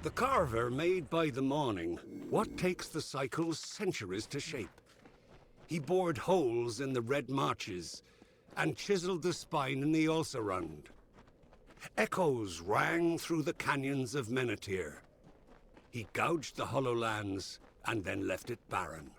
The carver made by the morning what takes the cycles centuries to shape. He bored holes in the red marches and chiseled the spine in the Ulcerund. Echoes rang through the canyons of Menethir. He gouged the hollow lands and then left it barren.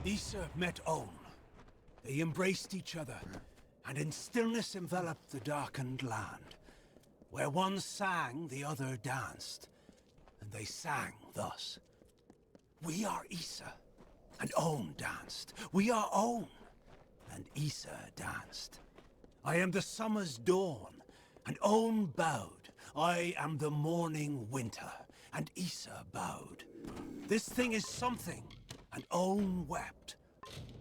Issa met Olm. They embraced each other, and in stillness enveloped the darkened land. Where one sang, the other danced, and they sang thus. We are Issa, and Olm danced. We are Olm, and Issa danced. I am the summer's dawn, and Olm bowed. I am the morning winter, and Issa bowed. This thing is something, and Olm wept.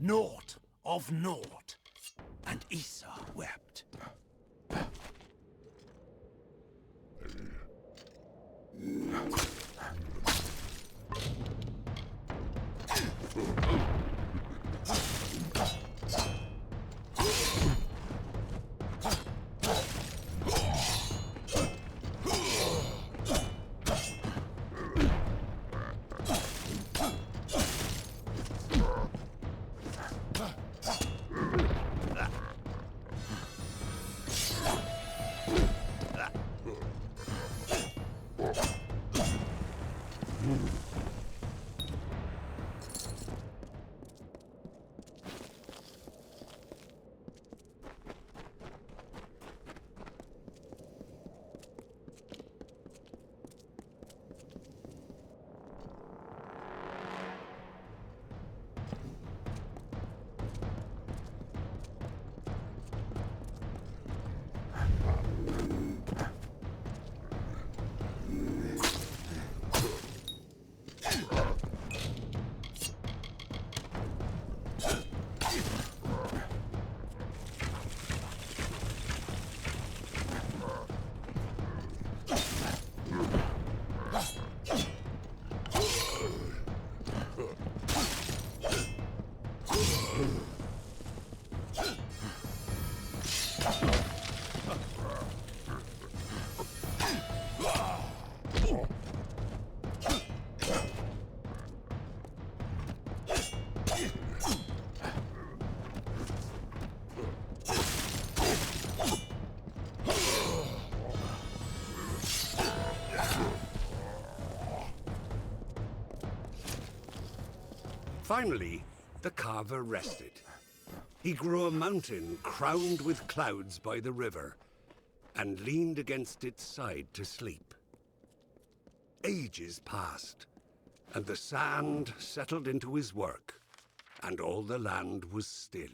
Naught of naught, and Issa wept. Finally, the carver rested. He grew a mountain crowned with clouds by the river, and leaned against its side to sleep. Ages passed, and the sand settled into his work, and all the land was still.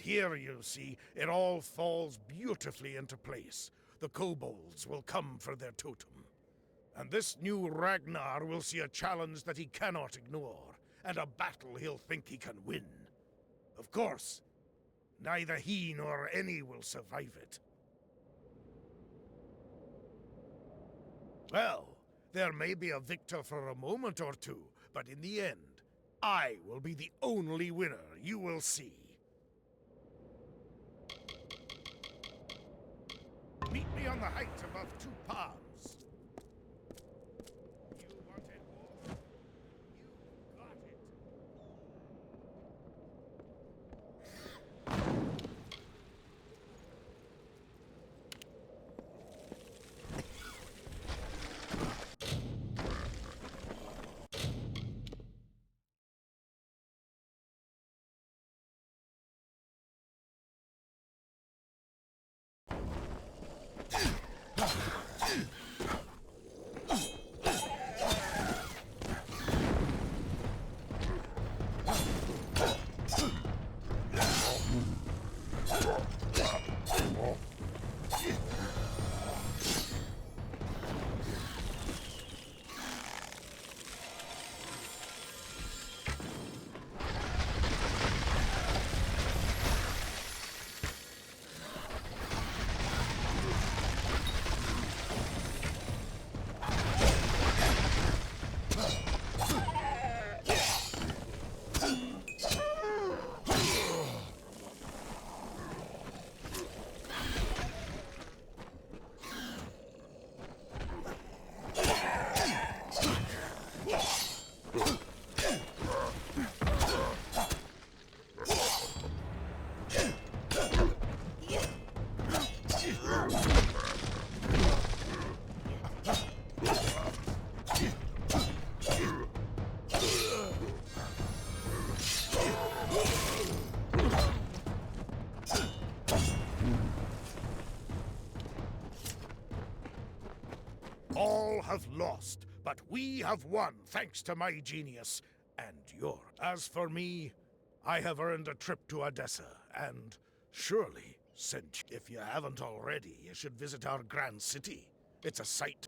here, you see, it all falls beautifully into place. The kobolds will come for their totem. And this new Ragnar will see a challenge that he cannot ignore, and a battle he'll think he can win. Of course, neither he nor any will survive it. Well, there may be a victor for a moment or two, but in the end, I will be the only winner, you will see. Meet me on the height above 2 palms. You wanted more? You got it. All have lost, but we have won thanks to my genius and your. As for me, I have earned a trip to Odessa, and surely, since if you haven't already, you should visit our grand city. It's a sight.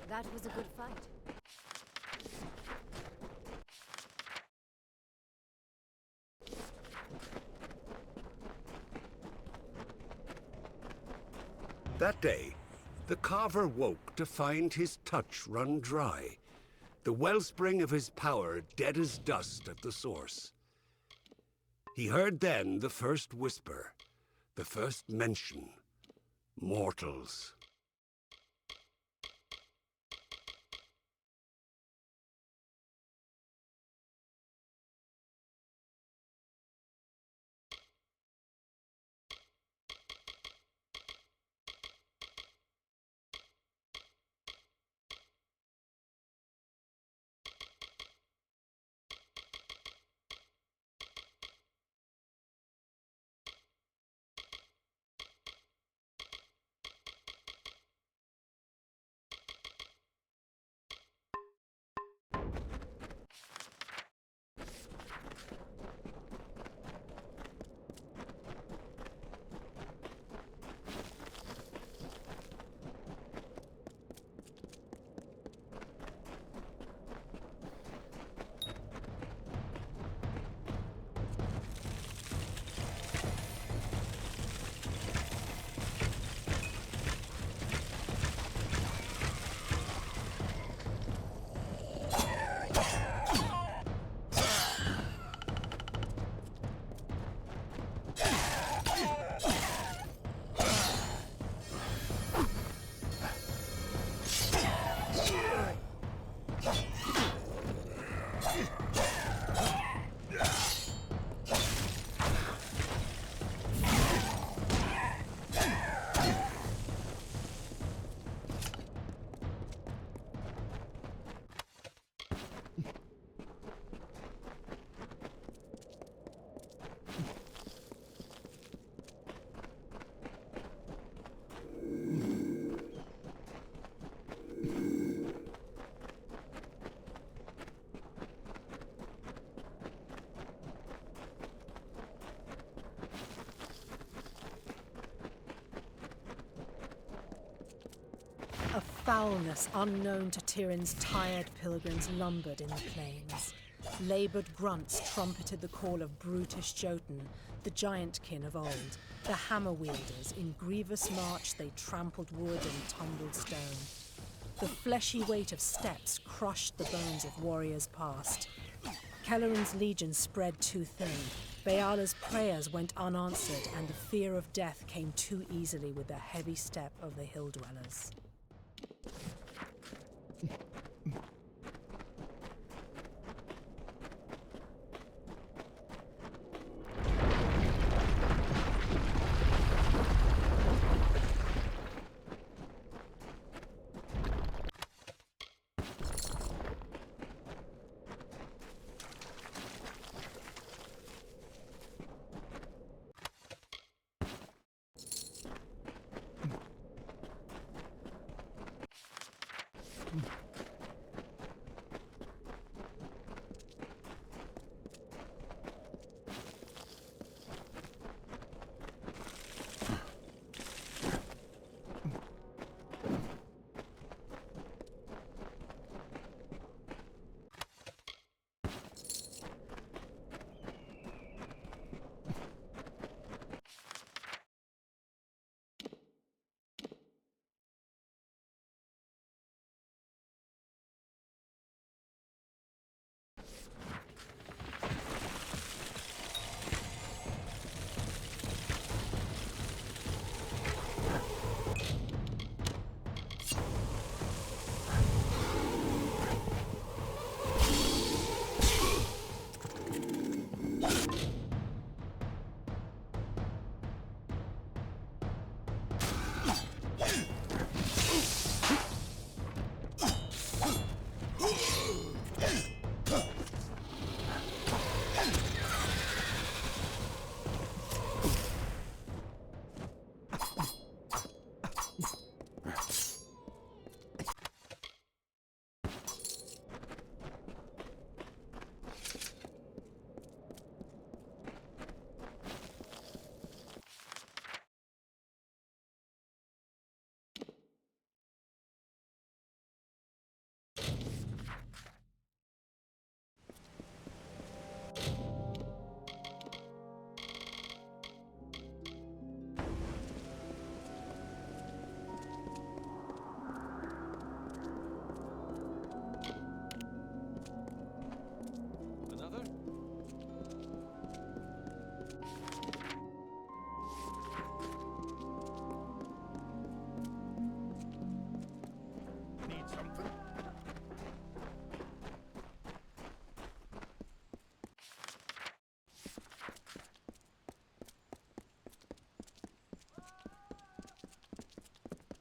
That was a good fight. That day, the carver woke to find his touch run dry, the wellspring of his power dead as dust at the source. He heard then the first whisper, the first mention, mortals. foulness unknown to Tyrion's tired pilgrims lumbered in the plains. Laboured grunts trumpeted the call of brutish Jotun, the giant-kin of old. The hammer-wielders, in grievous march they trampled wood and tumbled stone. The fleshy weight of steps crushed the bones of warriors past. Kelleran's legion spread too thin. Baala's prayers went unanswered, and the fear of death came too easily with the heavy step of the hill-dwellers.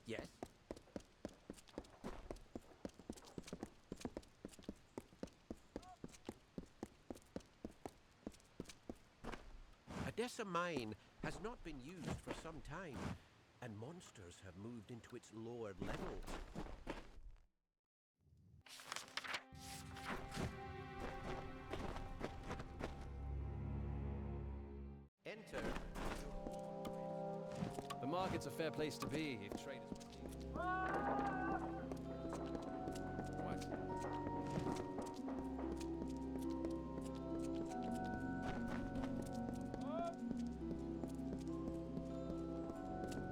Yes? Odessa Mine has not been used for some time, and monsters have moved into its lower levels. Enter. The market's a fair place to be if traders... What?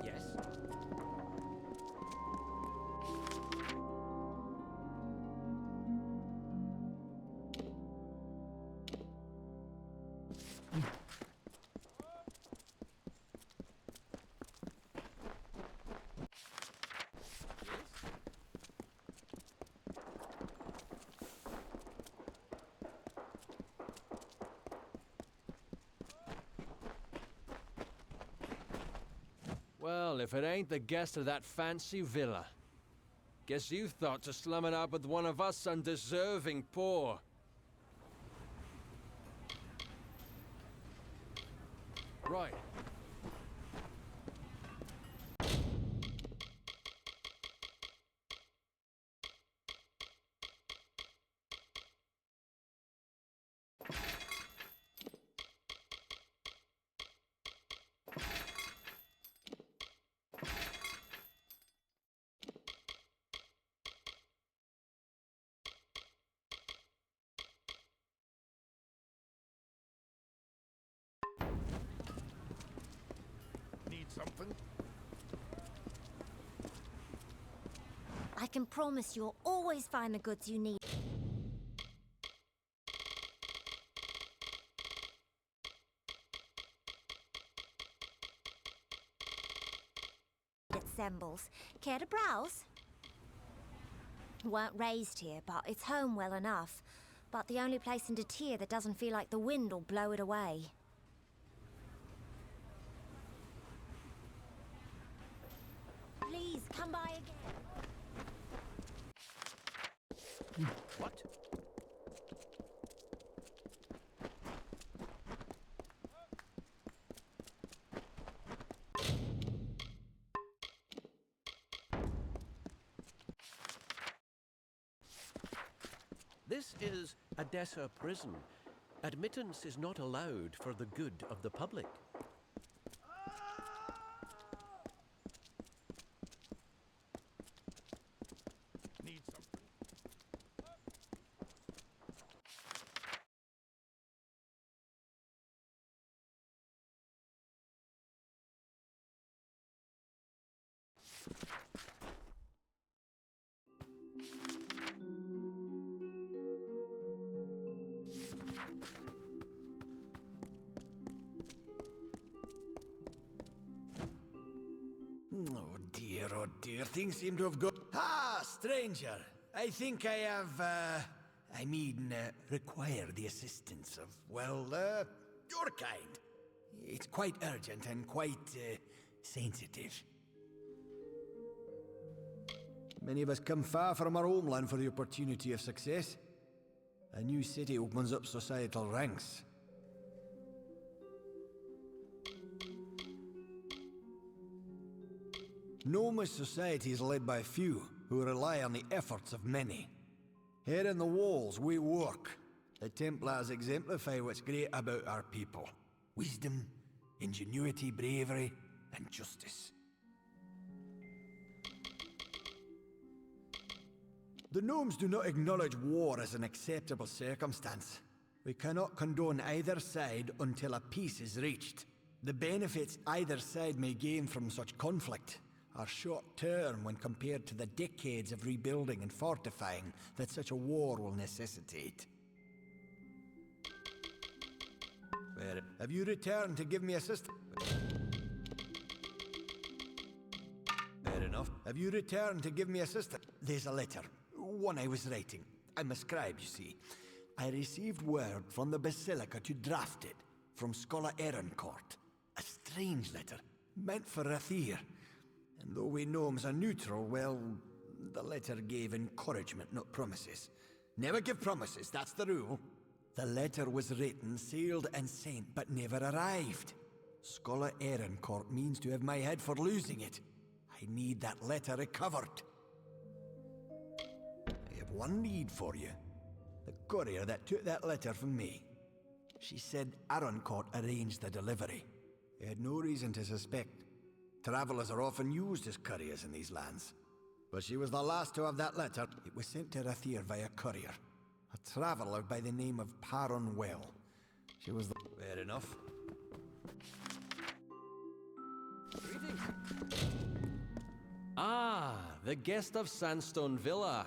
Yes? Well, if it ain't the guest of that fancy villa. Guess you thought to slum it up with one of us undeserving poor. Right. something? I can promise you'll always find the goods you need. Assembles. Care to browse? Weren't raised here, but it's home well enough. But the only place in Detir that doesn't feel like the wind will blow it away. Please, come by again. What? This is Odessa Prison. Admittance is not allowed for the good of the public. Need something? Oh dear, things seem to have gone. Ah, stranger. I think I have, require the assistance of, well, your kind. It's quite urgent and quite, sensitive. Many of us come far from our homeland for the opportunity of success. A new city opens up societal ranks. Gnomish society is led by few, who rely on the efforts of many. Here in the walls, we work. The Templars exemplify what's great about our people. Wisdom, ingenuity, bravery, and justice. The gnomes do not acknowledge war as an acceptable circumstance. We cannot condone either side until a peace is reached. The benefits either side may gain from such conflict are short-term when compared to the decades of rebuilding and fortifying that such a war will necessitate. Have you returned to give me assistance? Fair enough. Have you returned to give me assistance? There's a letter. One I was writing. I'm a scribe, you see. I received word from the Basilica to draft it from Scholar Ehrencourt. A strange letter, meant for Rathir. And though we gnomes are neutral, well, the letter gave encouragement, not promises. Never give promises, that's the rule. The letter was written, sealed and sent, but never arrived. Scholar Ehrencourt means to have my head for losing it. I need that letter recovered. I have one need for you. The courier that took that letter from me. She said Ehrencourt arranged the delivery. I had no reason to suspect. Travelers are often used as couriers in these lands. But she was the last to have that letter. It was sent to Rathir via courier. A traveler by the name of Paron Well. She was the... Fair enough. Greetings. Ah, the guest of Sandstone Villa.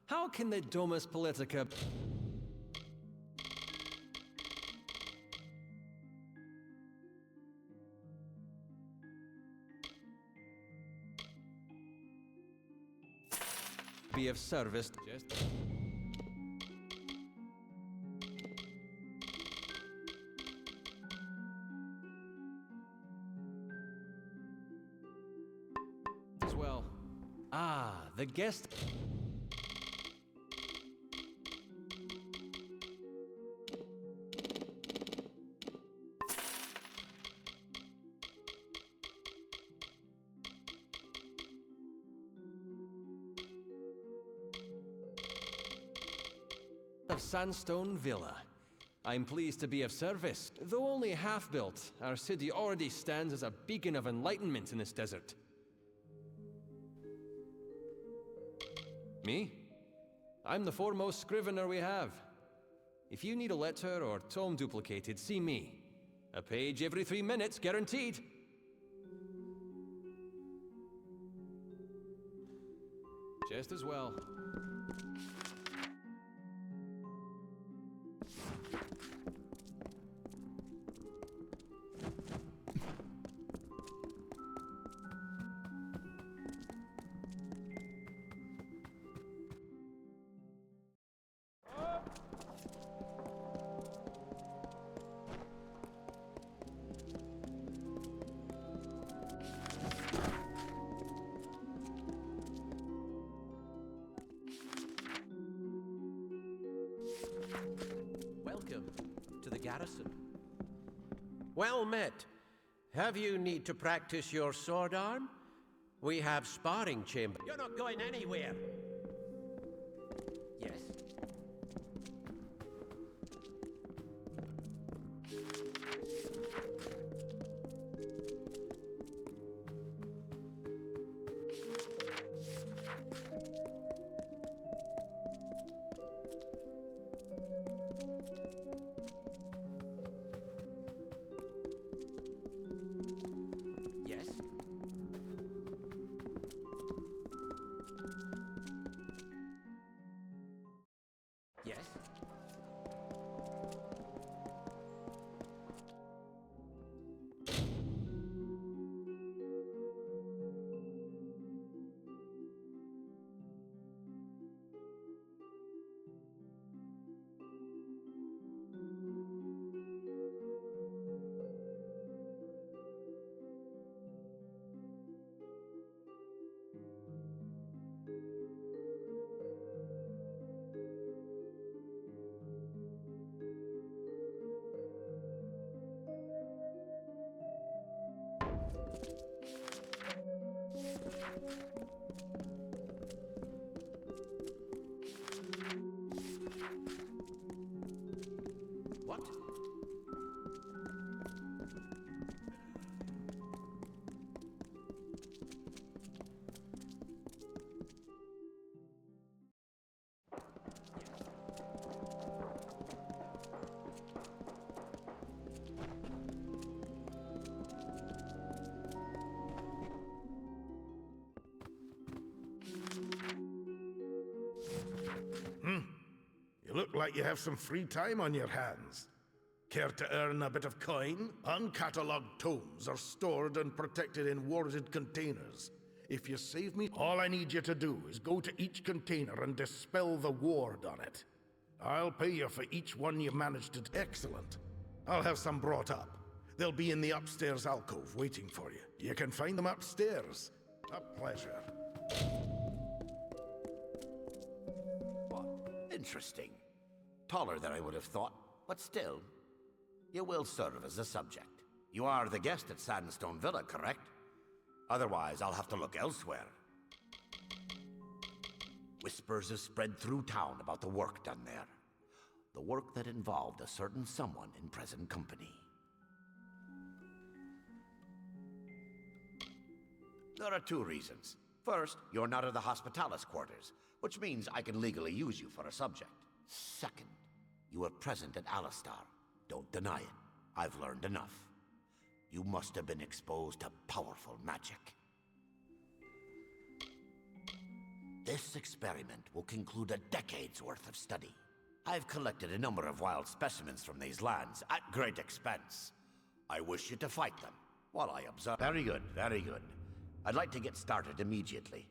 How can the Domus Politica... be of service? Just... as well. Ah, the guest... of Sandstone Villa. I'm pleased to be of service. Though only half-built, our city already stands as a beacon of enlightenment in this desert. Me? I'm the foremost scrivener we have. If you need a letter or tome duplicated, see me. A page every 3 minutes, guaranteed. Just as well. Welcome to the garrison. Well met. Have you need to practice your sword arm? We have sparring chamber. You're not going anywhere. Yes? Yes? Yes? What? You look like you have some free time on your hands. Care to earn a bit of coin? Uncatalogued tomes are stored and protected in warded containers. If you save me, all I need you to do is go to each container and dispel the ward on it. I'll pay you for each one you manage to... Excellent. I'll have some brought up. They'll be in the upstairs alcove waiting for you. You can find them upstairs. A pleasure. Interesting. Taller than I would have thought, but still, you will serve as a subject. You are the guest at Sandstone Villa, correct? Otherwise, I'll have to look elsewhere. Whispers have spread through town about the work done there. The work that involved a certain someone in present company. There are two reasons. First, you're not in the Hospitalis quarters, which means I can legally use you for a subject. Second, you were present at Alistar. Don't deny it. I've learned enough. You must have been exposed to powerful magic. This experiment will conclude a decade's worth of study. I've collected a number of wild specimens from these lands at great expense. I wish you to fight them while I observe. Very good, very good. I'd like to get started immediately.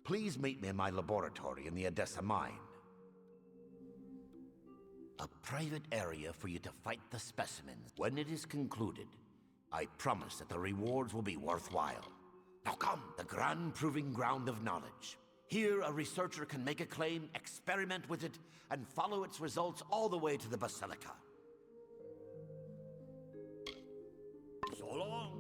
Please meet me in my laboratory in the Odessa mine. A private area for you to fight the specimens. When it is concluded, I promise that the rewards will be worthwhile. Now come, the grand proving ground of knowledge. Here, a researcher can make a claim, experiment with it, and follow its results all the way to the Basilica. So long.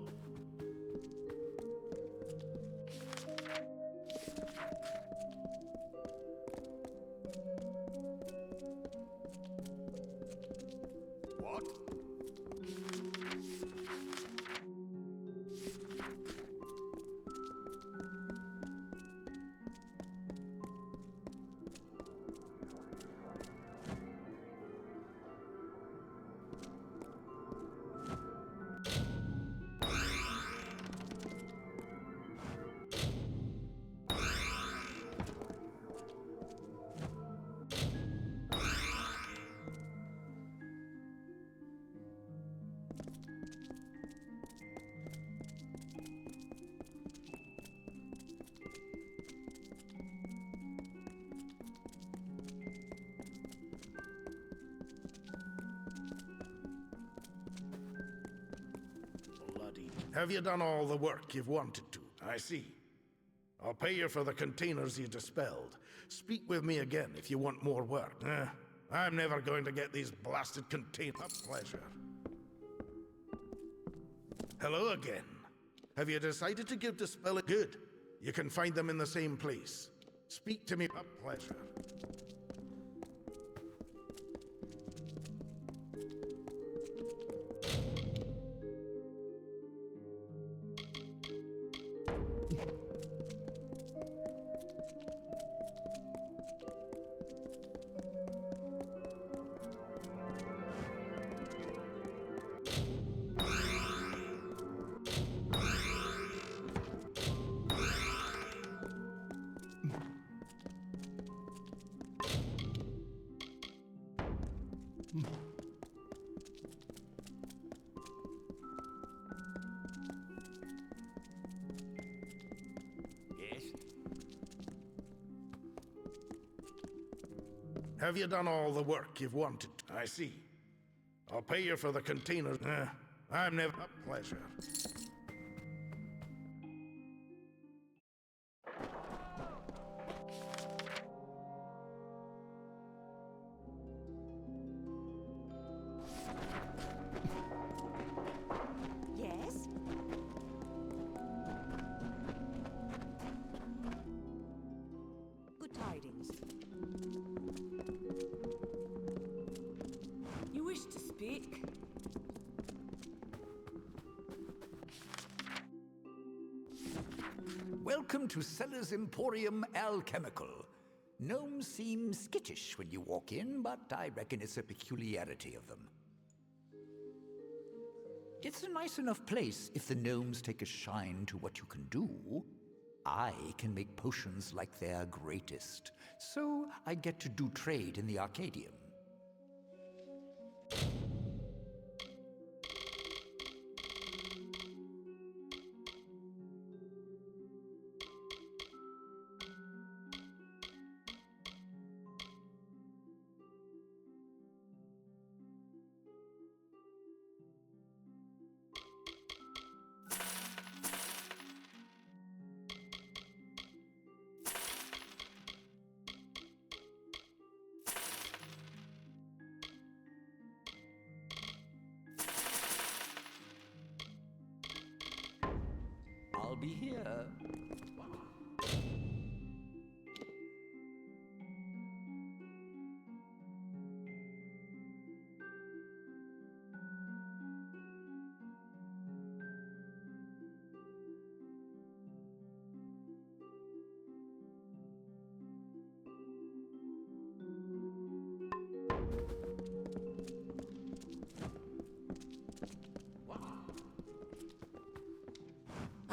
What? Have you done all the work you've wanted to? I see. I'll pay you for the containers you dispelled. Speak with me again if you want more work. I'm never going to get these blasted containers. A pleasure. Hello again. Have you decided to give dispelling? Good. You can find them in the same place. Speak to me. A pleasure. Yes? Have you done all the work you've wanted? I see. I'll pay you for the containers. I'm never. A pleasure. Yes? Good tidings. You wish to speak? Welcome to Seller's Emporium Alchemical. Gnomes seem skittish when you walk in, but I reckon it's a peculiarity of them. It's a nice enough place if the gnomes take a shine to what you can do. I can make potions like their greatest, so I get to do trade in the Arcadium. I'll be here.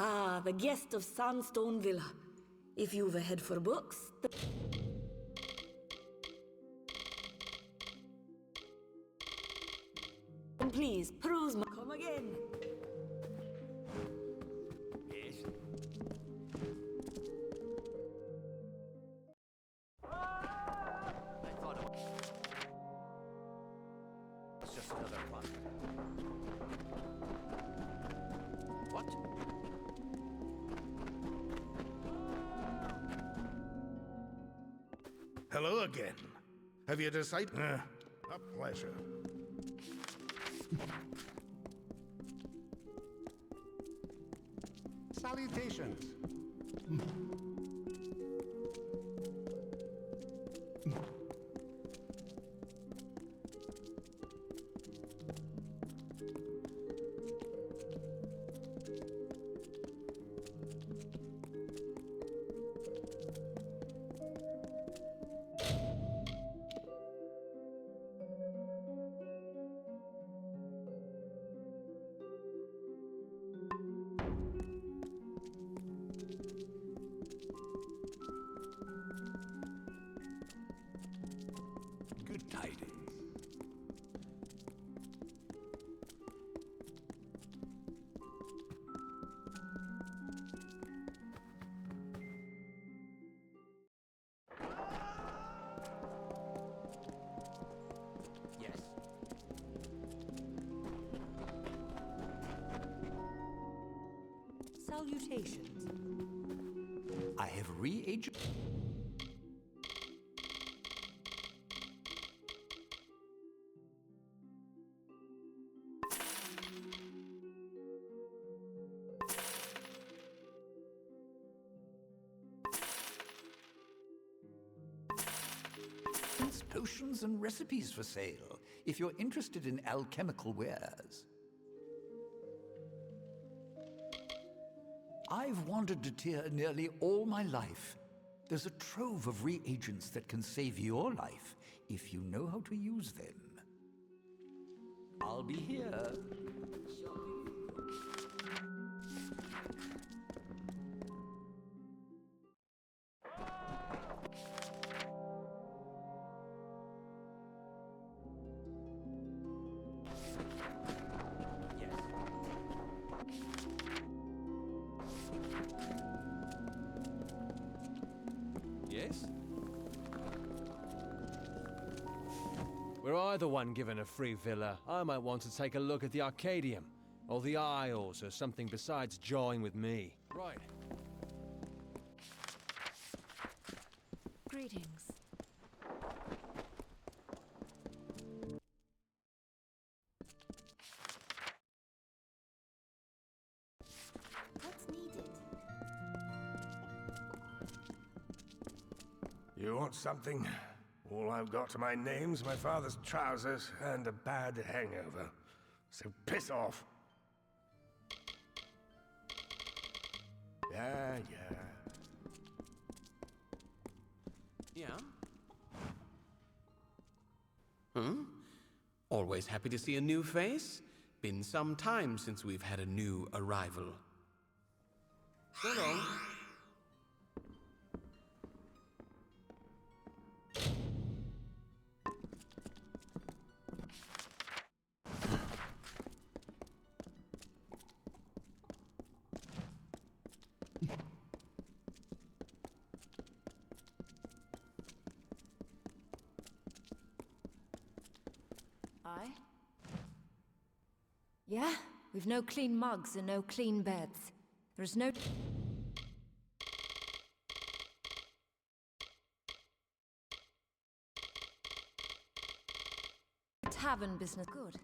Ah, the guest of Sandstone Villa. If you've a head for books, then please peruse my. Come again. Yes? I thought it was... It's just another product. What? Hello again. Have you decided? A pleasure. Salutations. Salutations. I have re-aged... potions and recipes for sale, if you're interested in alchemical wares. I've wandered to Tyr nearly all my life. There's a trove of reagents that can save your life, if you know how to use them. I'll be here. Yes? Were I the one given a free villa, I might want to take a look at the Arcadium, or the Isles, or something besides jawing with me. Right. Greetings. What's needed? You want something? All I've got to my name's my father's trousers and a bad hangover. So piss off. Yeah. Yeah? Always happy to see a new face. Been some time since we've had a new arrival. So long. Aye? Yeah, we've no clean mugs and no clean beds. There's no... Tavern business good.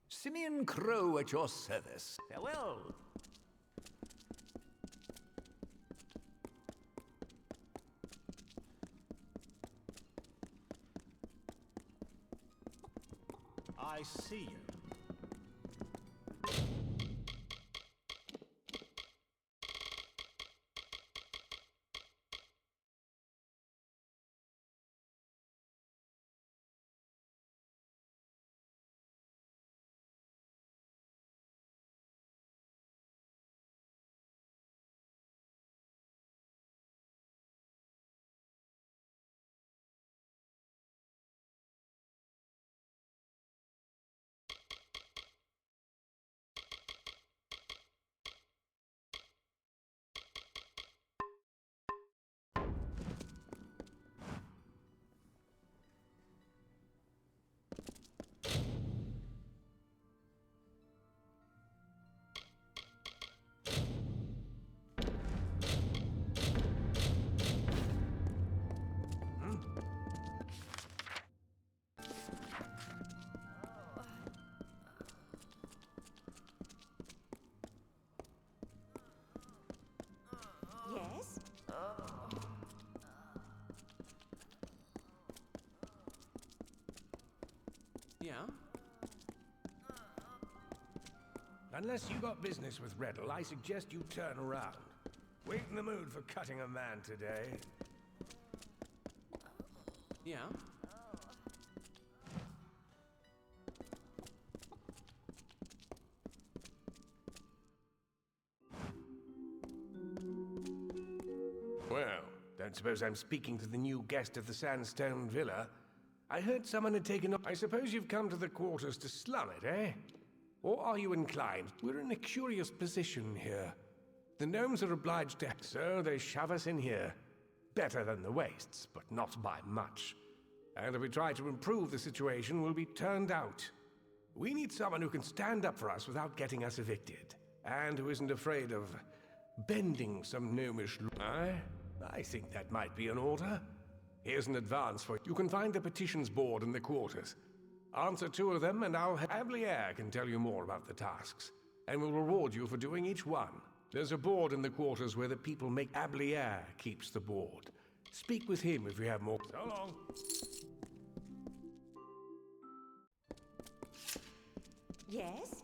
Simeon Crow at your service. Farewell. I see you. Yes? Yeah? Unless you got business with Reddle, I suggest you turn around. We ain't in the mood for cutting a man today. Yeah? Well, don't suppose I'm speaking to the new guest of the Sandstone Villa. I heard someone had taken up... I suppose you've come to the quarters to slum it, eh? Or are you inclined? We're in a curious position here. The gnomes are obliged to, so they shove us in here. Better than the wastes, but not by much. And if we try to improve the situation, we'll be turned out. We need someone who can stand up for us without getting us evicted, and who isn't afraid of bending some gnomish... I think that might be in order. Here's an advance for you. You can find the petitions board in the quarters. Answer 2 of them, and Ablier can tell you more about the tasks, and will reward you for doing each one. There's a board in the quarters where the people make... Ablier keeps the board. Speak with him if you have more... So long. Yes?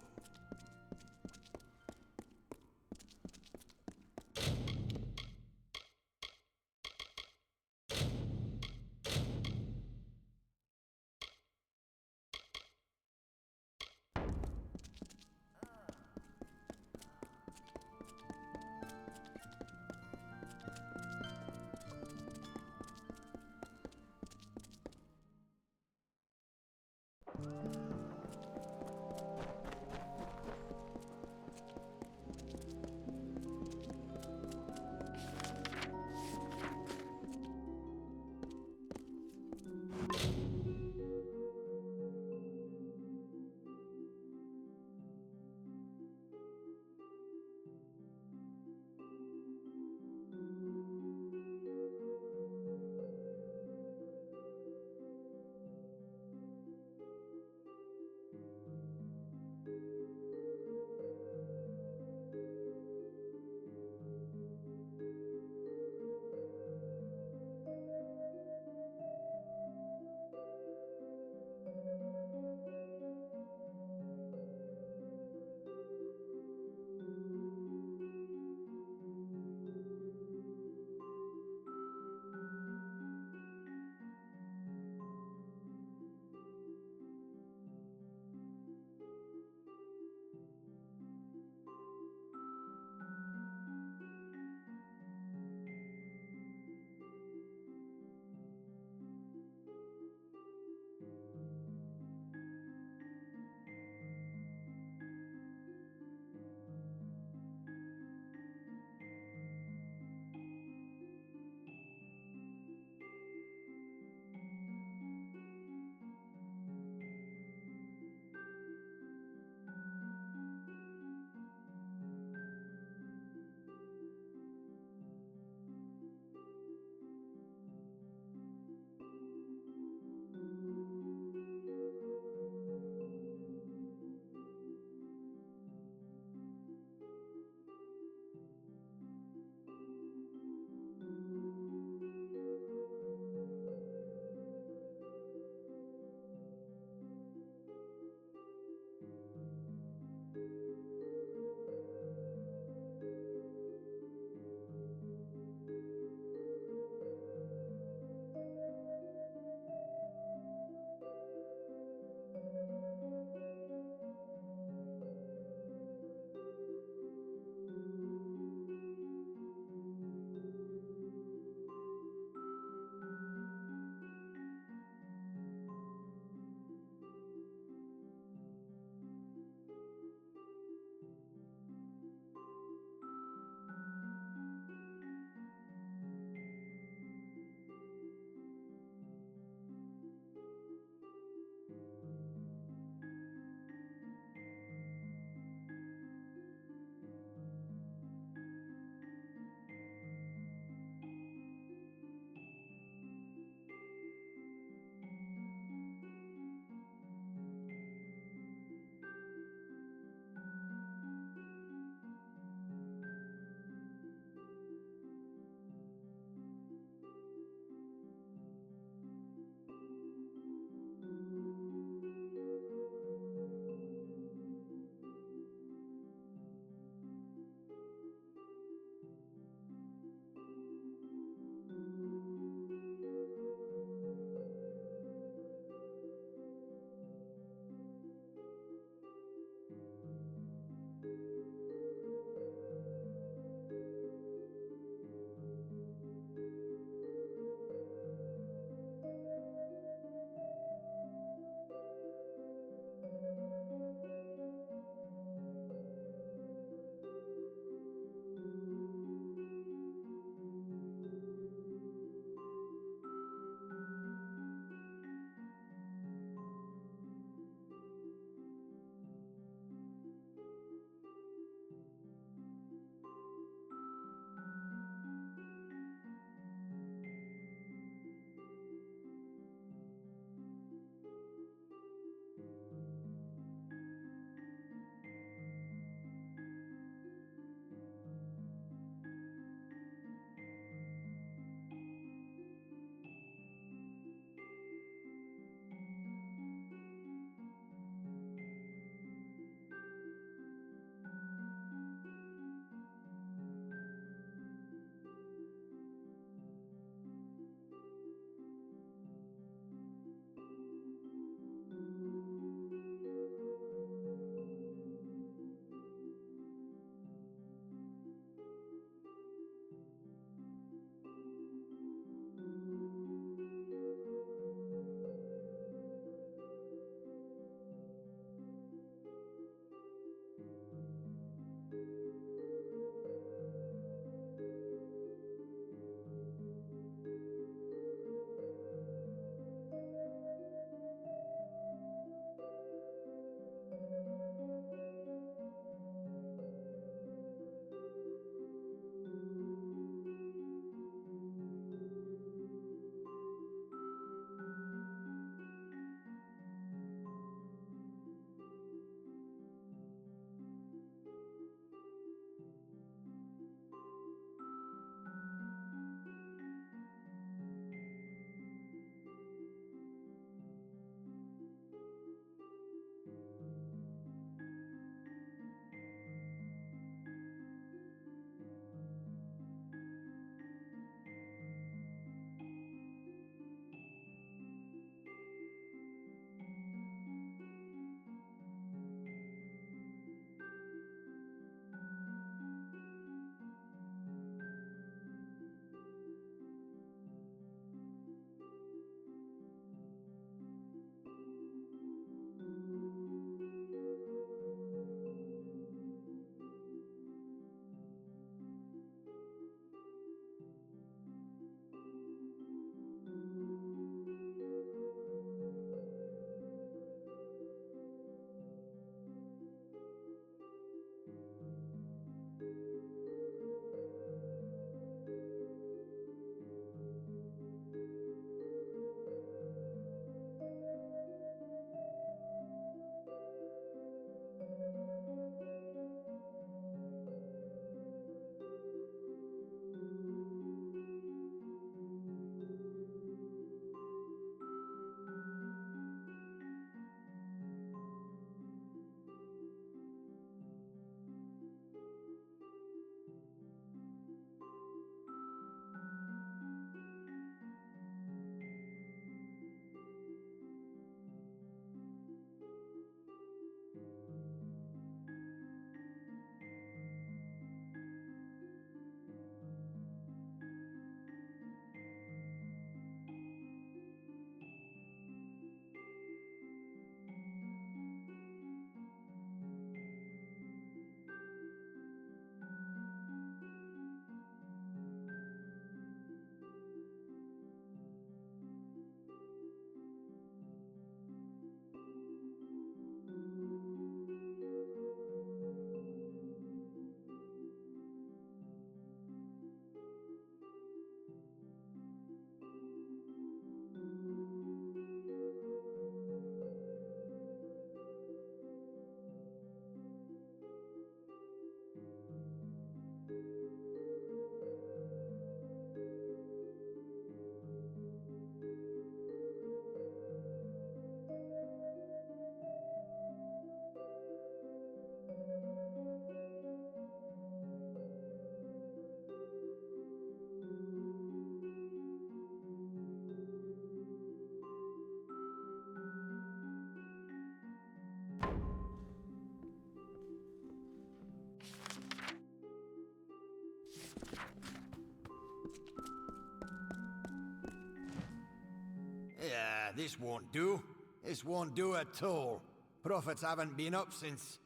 this won't do. This won't do at all. Profits haven't been up since...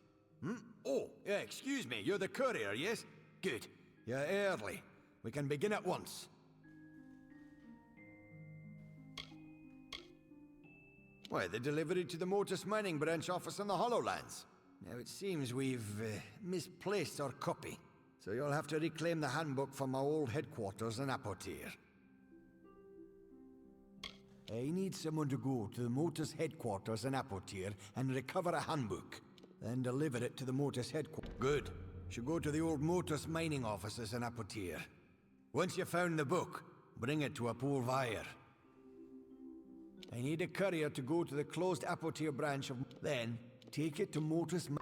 Oh, yeah, excuse me, you're the courier, yes? Good. You're early. We can begin at once. Why, the delivery to the Motus Mining Branch office in the Hollowlands. Now it seems we've misplaced our copy, so you'll have to reclaim the handbook from our old headquarters in Apotir. I need someone to go to the Motus headquarters in Apotir and recover a handbook, then deliver it to the Motus headquarters. Good. Should go to the old Motus mining offices in Apotir. Once you've found the book, bring it to a Pulvire. I need a courier to go to the closed Apotir branch of... Then, take it to Motus Mine.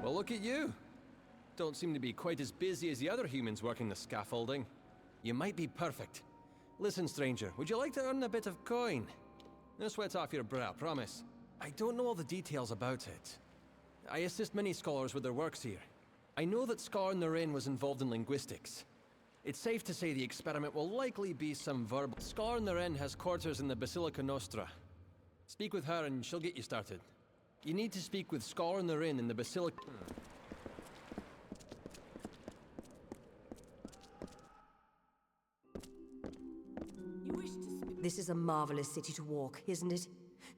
Well, look at you. Don't seem to be quite as busy as the other humans working the scaffolding. You might be perfect. Listen, stranger, would you like to earn a bit of coin? No sweat off your brow, promise. I don't know all the details about it. I assist many scholars with their works here. I know that Scar Naren was involved in linguistics. It's safe to say the experiment will likely be some verbal. Scar Naren has quarters in the Basilica Nostra. Speak with her and she'll get you started. You need to speak with Scar Naren in the Basilica... This is a marvelous city to walk, isn't it?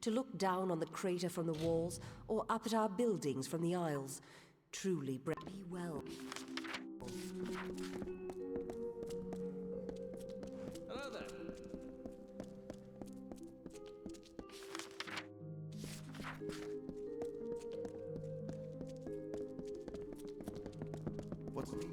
To look down on the crater from the walls, or up at our buildings from the aisles. Truly, be well. Hello there. What's needed?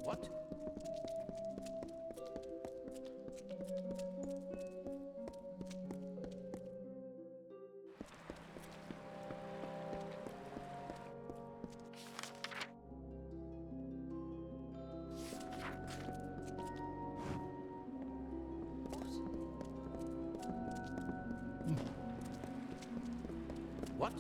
What? What?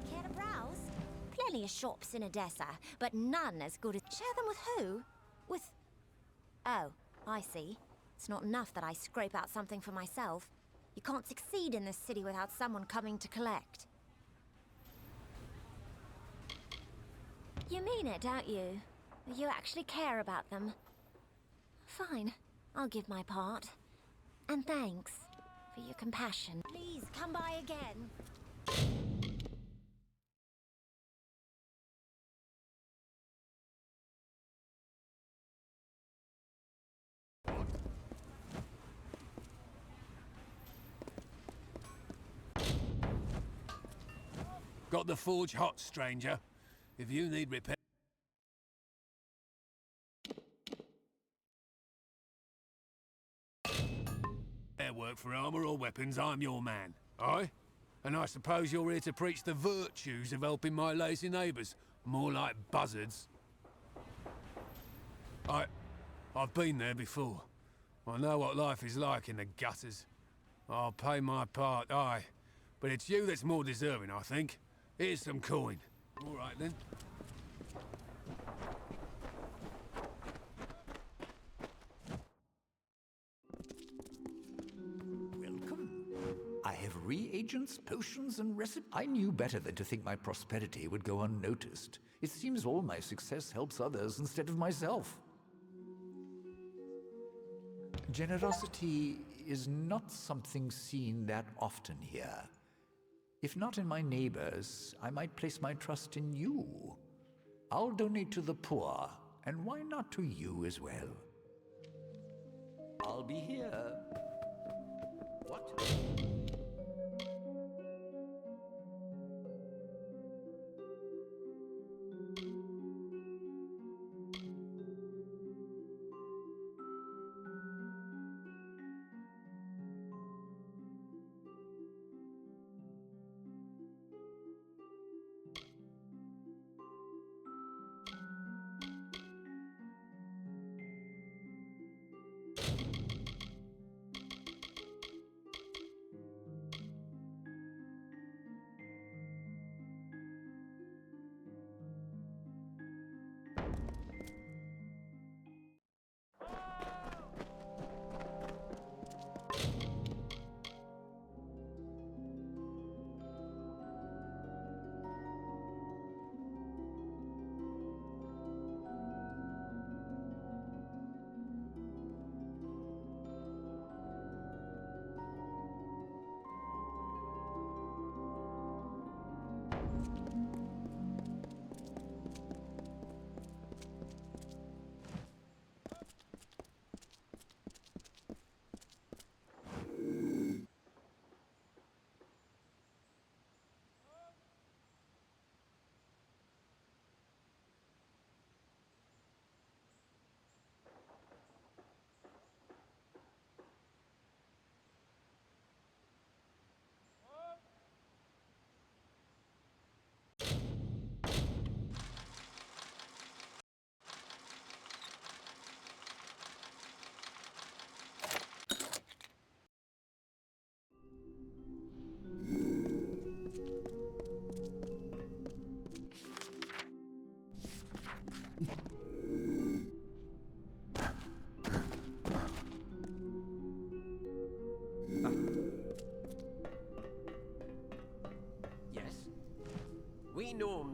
Care to browse? Plenty of shops in Odessa, but none as good as... Share them with who? With... Oh, I see. It's not enough that I scrape out something for myself. You can't succeed in this city without someone coming to collect. You mean it, don't you? You actually care about them. Fine, I'll give my part. And thanks for your compassion. Please, come by again. Got the forge hot, stranger. If you need repair... work for armor or weapons, I'm your man. Aye? And I suppose you're here to preach the virtues of helping my lazy neighbours, more like buzzards. I've been there before. I know what life is like in the gutters. I'll pay my part, aye. But it's you that's more deserving, I think. Here's some coin. All right, then. Welcome. I have reagents, potions, and recipes. I knew better than to think my prosperity would go unnoticed. It seems all my success helps others instead of myself. Generosity is not something seen that often here. If not in my neighbors, I might place my trust in you. I'll donate to the poor, and why not to you as well? I'll be here. What?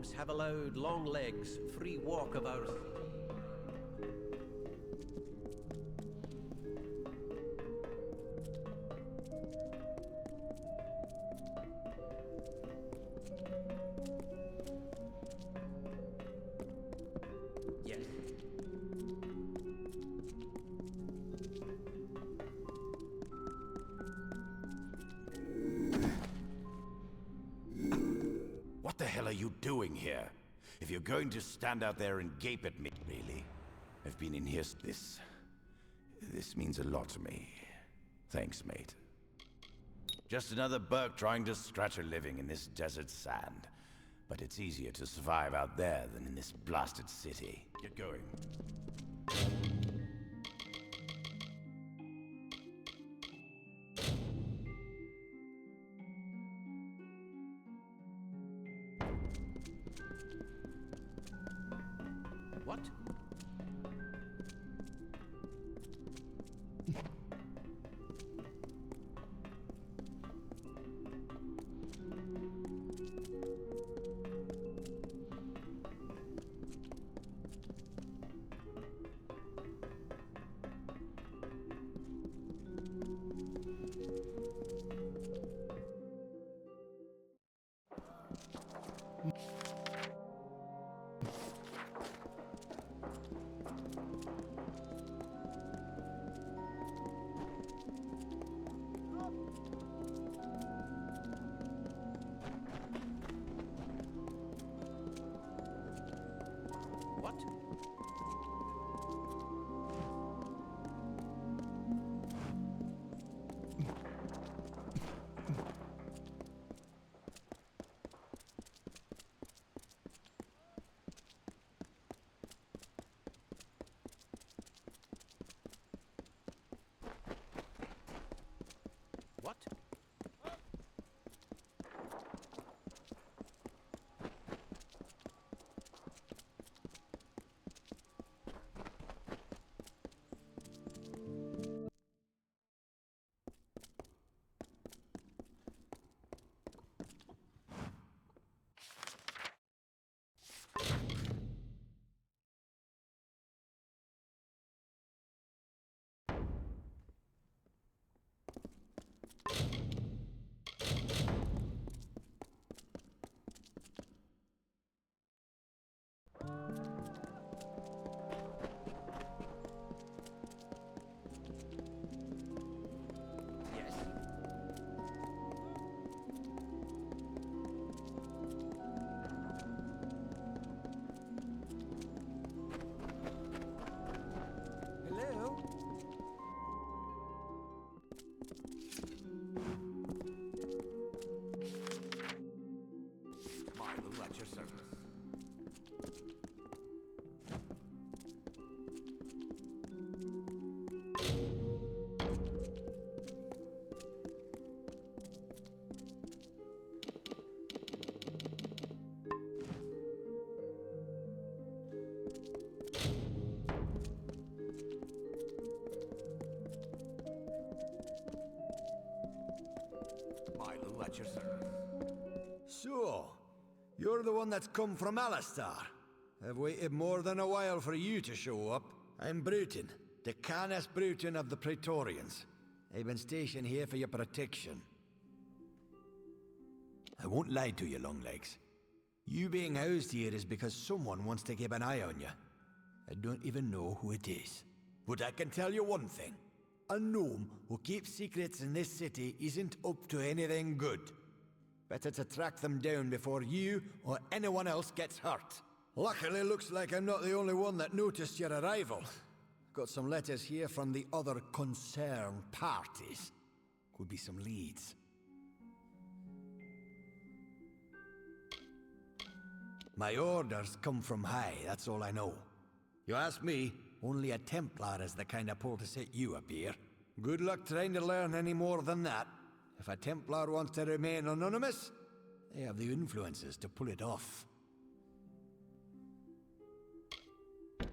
gods have allowed Longlegs free walk of our... Yes. What the hell are you doing here? If you're going to stand out there and gape at me, really. I've been in here. This means a lot to me. Thanks, mate. Just another Burke trying to scratch a living in this desert sand. But it's easier to survive out there than in this blasted city. Get going. What? What? What? At your service. So, you're the one that's come from Alistar. I've waited more than a while for you to show up. I'm Bruton, the Canis Bruton of the Praetorians. I've been stationed here for your protection. I won't lie to you, Longlegs. You being housed here is because someone wants to keep an eye on you. I don't even know who it is. But I can tell you one thing. A gnome who keeps secrets in this city isn't up to anything good. Better to track them down before you or anyone else gets hurt. Luckily, looks like I'm not the only one that noticed your arrival. Got some letters here from the other concerned parties. Could be some leads. My orders come from high, that's all I know. You ask me, only a Templar is the kind of pull to set you up here. Good luck trying to learn any more than that. If a Templar wants to remain anonymous, they have the influences to pull it off.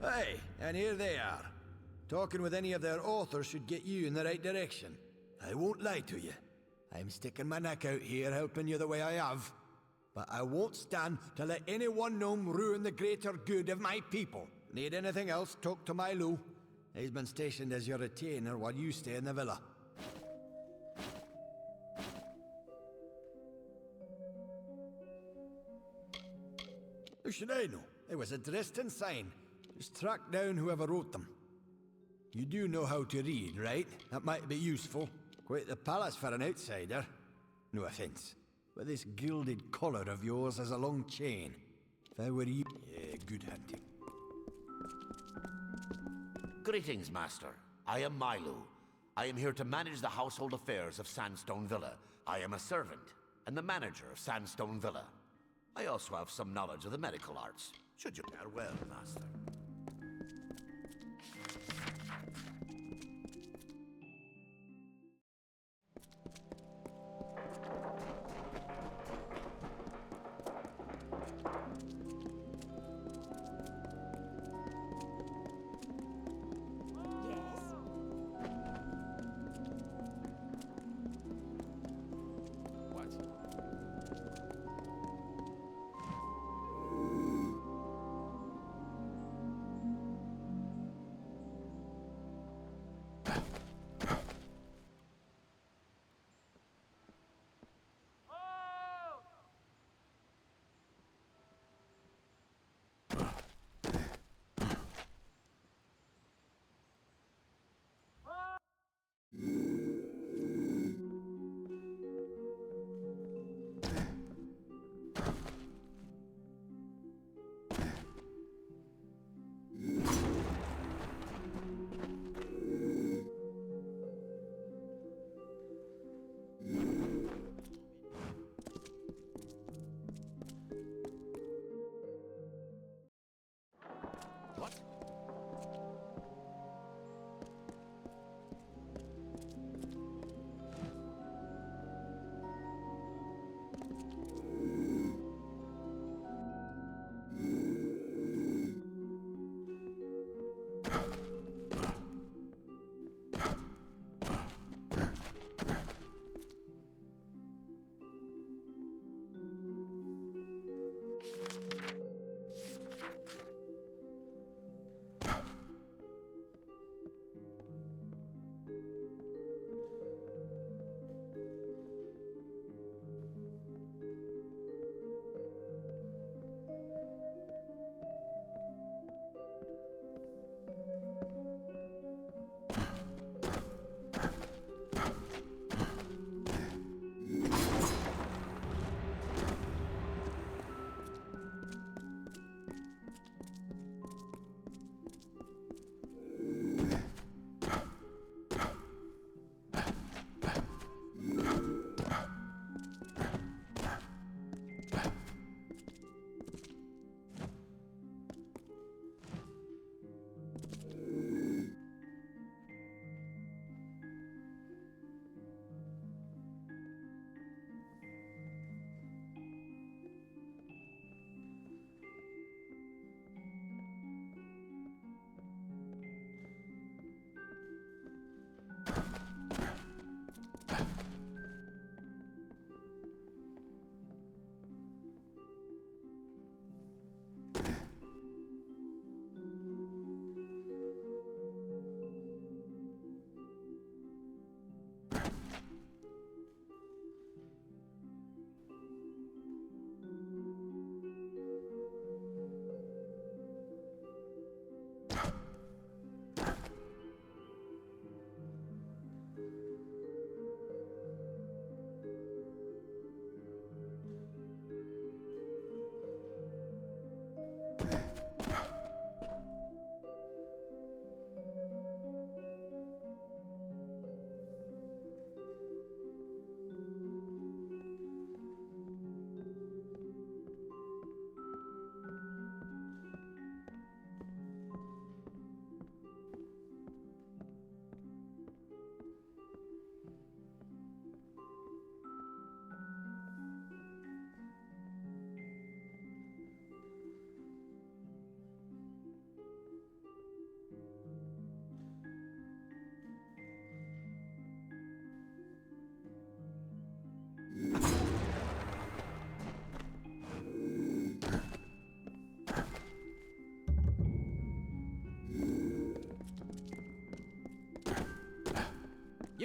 Hey, and here they are. Talking with any of their authors should get you in the right direction. I won't lie to you. I'm sticking my neck out here helping you the way I have. but I won't stand to let any one gnome ruin the greater good of my people. Need anything else, talk to Milo. He's been stationed as your retainer while you stay in the villa. How should I know? It was addressed in sign. Just track down whoever wrote them. You do know how to read, right? That might be useful. Quite the palace for an outsider. No offense, but this gilded collar of yours has a long chain. If I were you... Yeah, good hunting. Greetings, Master. I am Milo. I am here to manage the household affairs of Sandstone Villa. I am a servant, and the manager of Sandstone Villa. I also have some knowledge of the medical arts. Should you fare well, Master.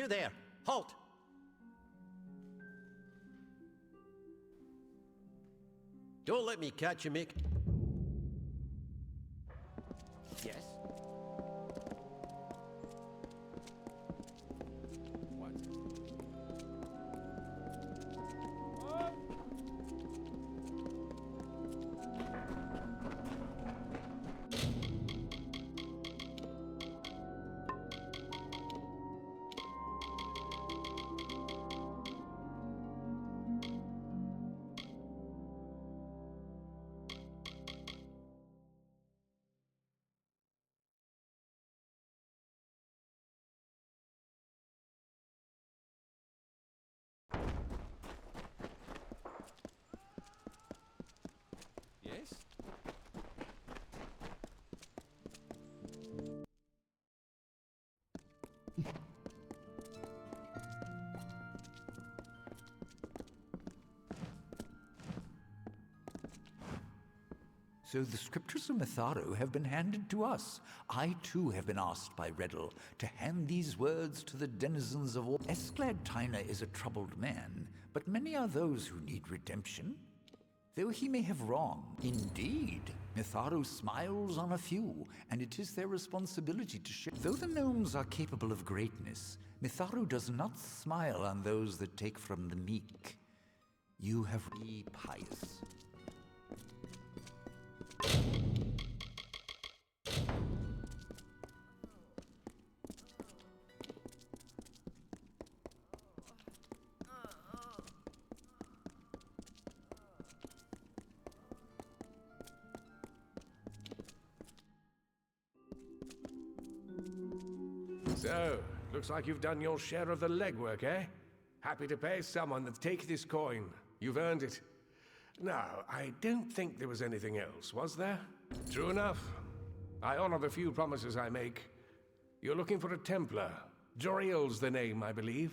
You there! Halt! Don't let me catch you, Mick. Yes? What? Yes? So the scriptures of Mitharo have been handed to us. I too have been asked by Riddle to hand these words to the denizens of all. Esclad Tyner is a troubled man, but many are those who need redemption. Though he may have wrong, indeed, Mitharo smiles on a few, and it is their responsibility to share. Though the gnomes are capable of greatness, Mitharo does not smile on those that take from the meek. You have be pious. So, looks like you've done your share of the legwork, eh? Happy to pay someone to take this coin. You've earned it. Now, I don't think there was anything else, was there? True enough. I honor the few promises I make. You're looking for a Templar. Joriel's the name, I believe.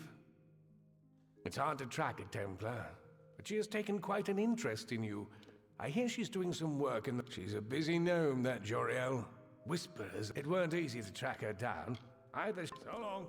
It's hard to track a Templar, but she has taken quite an interest in you. I hear she's doing some work in the... She's a busy gnome, that Joriel. Whispers. It weren't easy to track her down. Either... So long.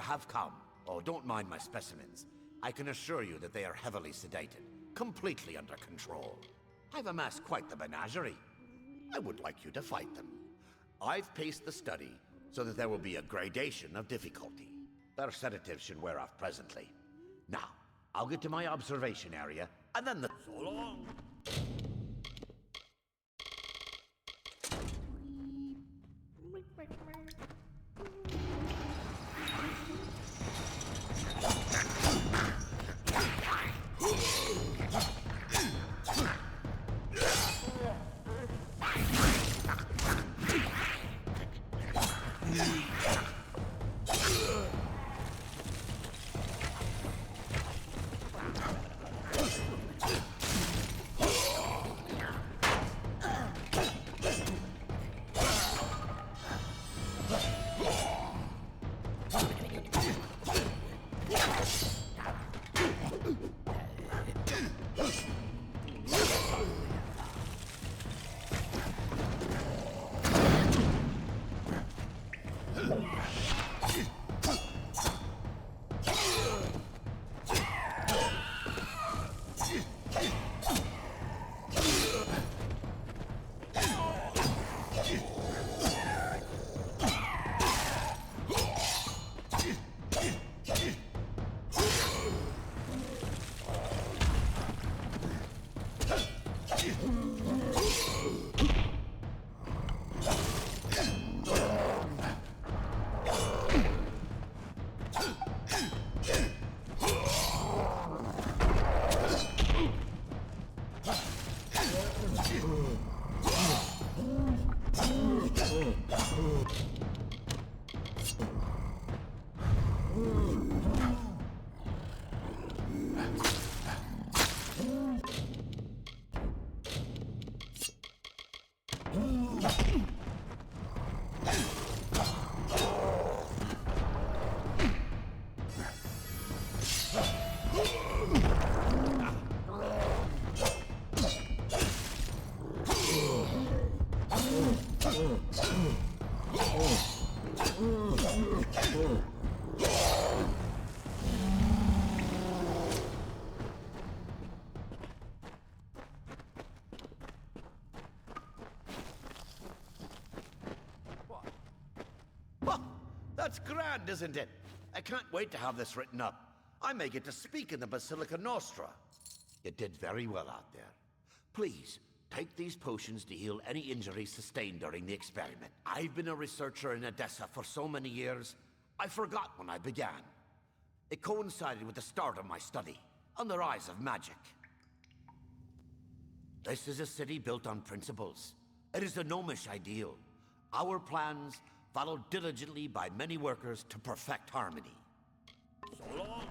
have come. Oh, don't mind my specimens. I can assure you that they are heavily sedated, completely under control. I've amassed quite the menagerie. I would like you to fight them. I've paced the study so that there will be a gradation of difficulty. Their sedatives should wear off presently. Now, I'll get to my observation area, and then the... So long! That's grand, isn't it? I can't wait to have this written up. I may get to speak in the Basilica Nostra. You did very well out there. Please, take these potions to heal any injuries sustained during the experiment. I've been a researcher in Edessa for so many years, I forgot when I began. It coincided with the start of my study, on the rise of magic. This is a city built on principles. It is the gnomish ideal. Our plans, followed diligently by many workers to perfect harmony. So long!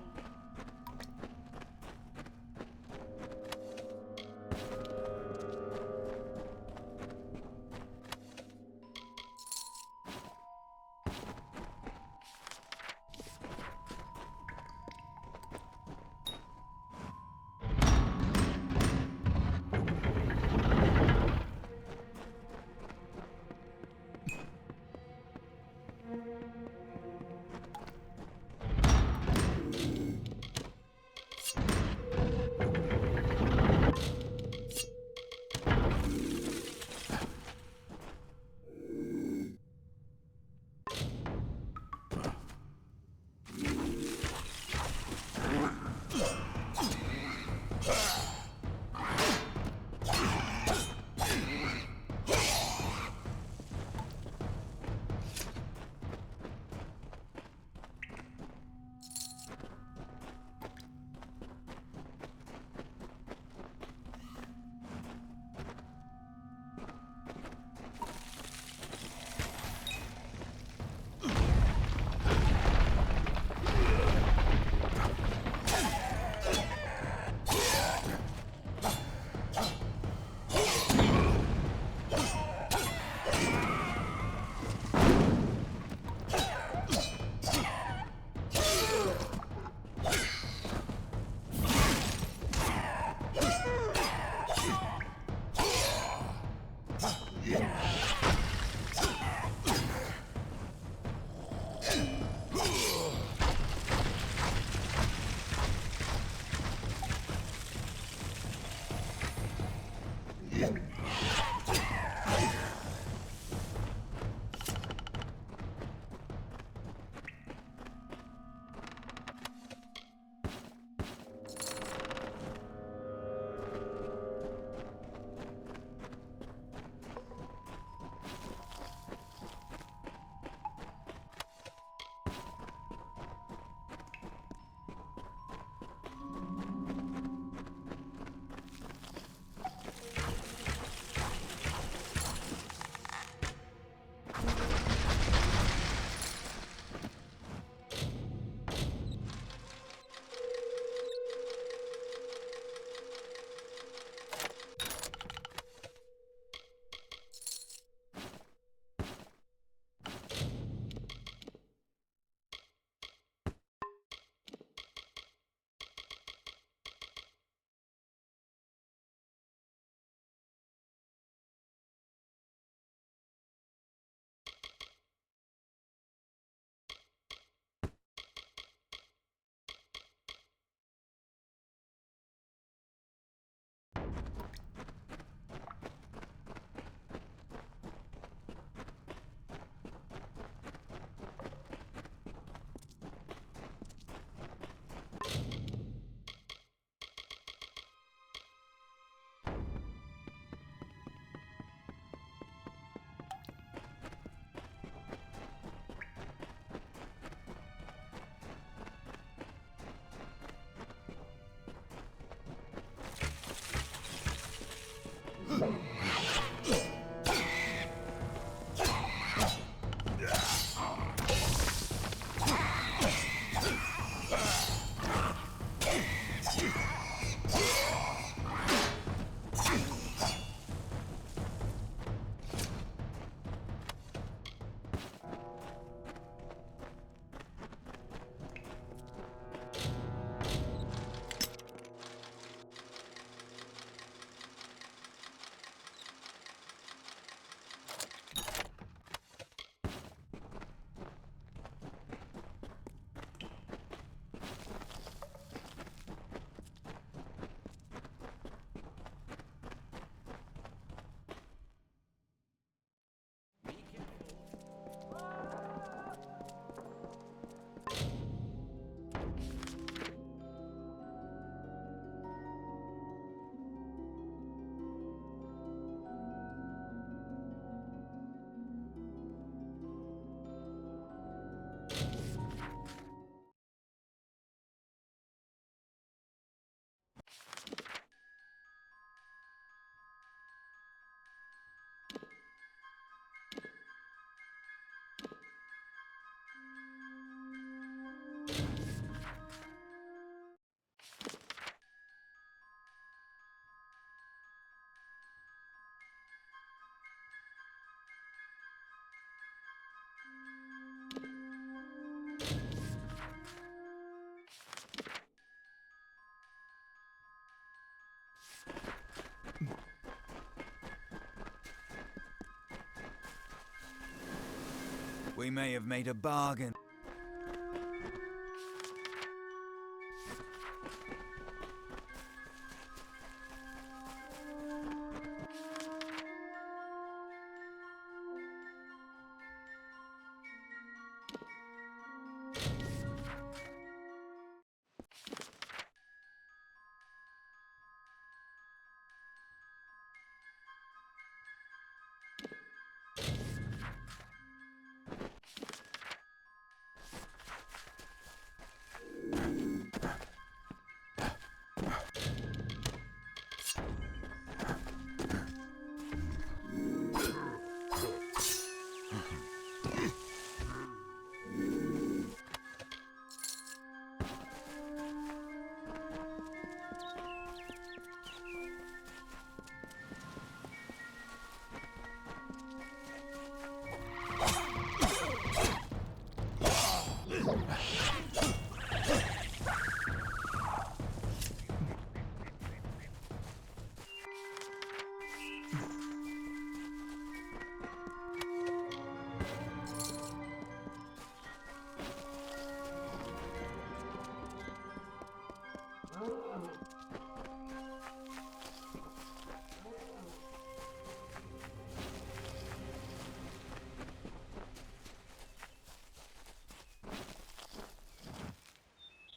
We may have made a bargain.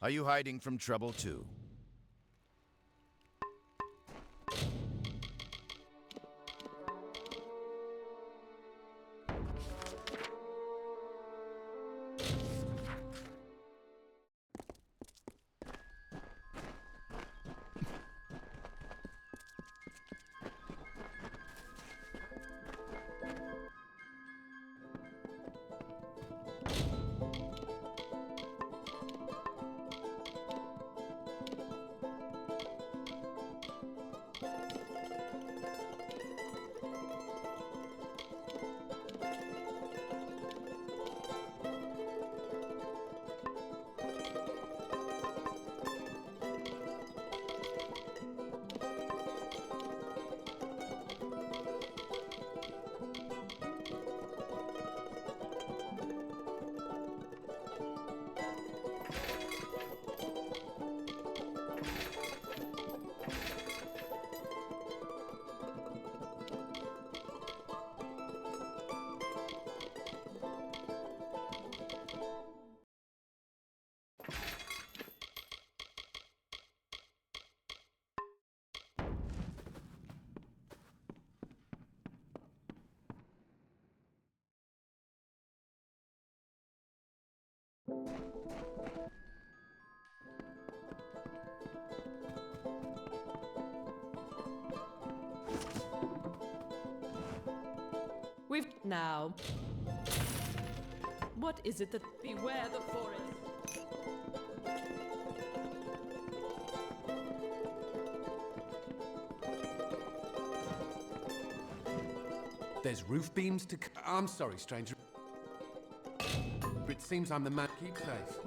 Are you hiding from trouble too? We've now. What is it that beware the forest? There's roof beams to. I'm sorry, stranger. It seems I'm the man. Keep safe.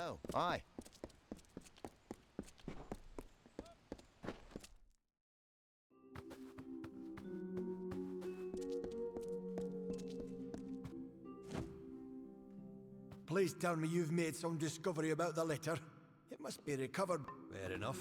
Hello. Aye. Please tell me you've made some discovery about the letter. It must be recovered. Fair enough.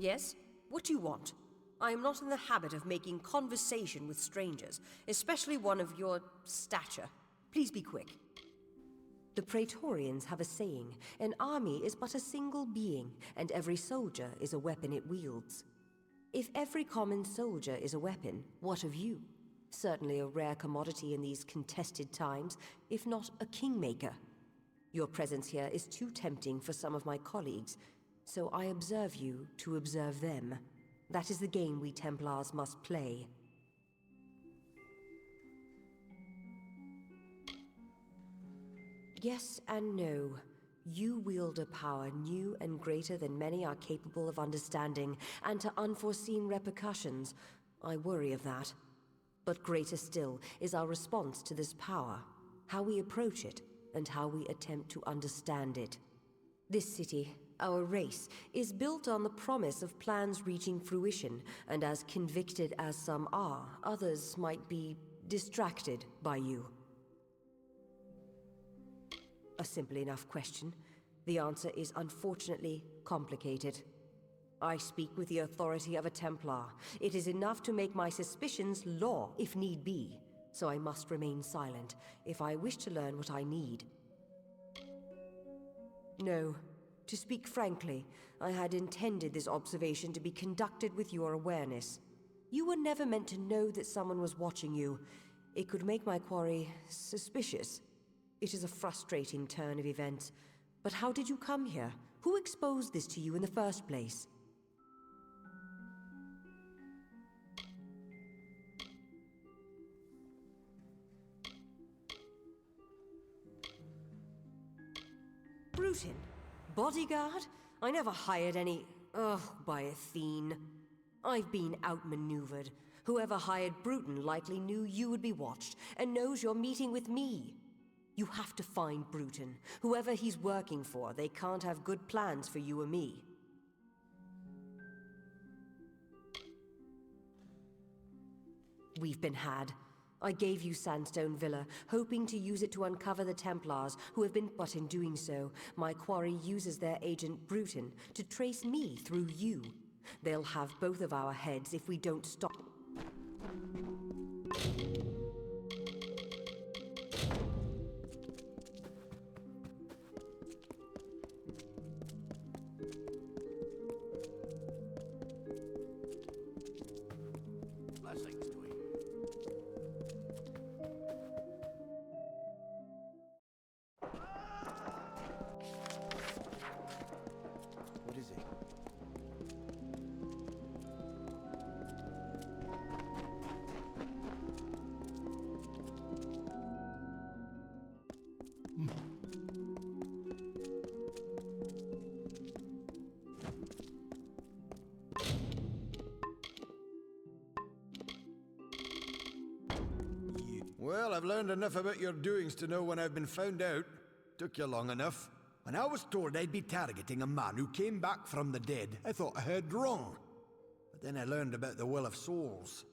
Yes? What do you want? I am not in the habit of making conversation with strangers, especially one of your stature. Please be quick. The Praetorians have a saying, an army is but a single being, and every soldier is a weapon it wields. If every common soldier is a weapon, what of you? Certainly a rare commodity in these contested times, if not a kingmaker. Your presence here is too tempting for some of my colleagues, so I observe you to observe them. That is the game we Templars must play. Yes and no. You wield a power new and greater than many are capable of understanding, and to unforeseen repercussions. I worry of that. But greater still is our response to this power, how we approach it, and how we attempt to understand it. This city, our race, is built on the promise of plans reaching fruition, and as convicted as some are, others might be distracted by you. A simple enough question. The answer is unfortunately complicated. I speak with the authority of a Templar. It is enough to make my suspicions law, if need be. So I must remain silent, if I wish to learn what I need. No. To speak frankly, I had intended this observation to be conducted with your awareness. You were never meant to know that someone was watching you. It could make my quarry suspicious. It is a frustrating turn of events. But how did you come here? Who exposed this to you in the first place? Bruton? Bodyguard? I never hired any... Ugh, by Athene. I've been outmaneuvered. Whoever hired Bruton likely knew you would be watched, and knows you're meeting with me. You have to find Bruton. Whoever he's working for, they can't have good plans for you or me. We've been had. I gave you Sandstone Villa, hoping to use it to uncover the Templars, who have been... But in doing so, my quarry uses their agent Bruton to trace me through you. They'll have both of our heads if we don't stop. Well, I've learned enough about your doings to know when I've been found out. Took you long enough. When I was told I'd be targeting a man who came back from the dead, I thought I heard wrong. But then I learned about the Well of Souls.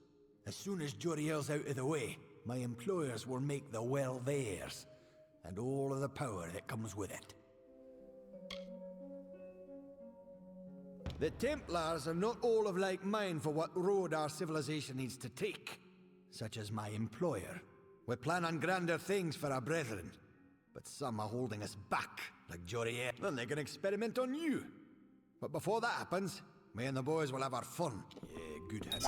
As soon as Joriel's out of the way, my employers will make the well theirs, and all of the power that comes with it. The Templars are not all of like mind for what road our civilization needs to take, such as my employer. We plan on grander things for our brethren, but some are holding us back, like Joriel. Then they can experiment on you. But before that happens, me and the boys will have our fun. Yeah, good hand.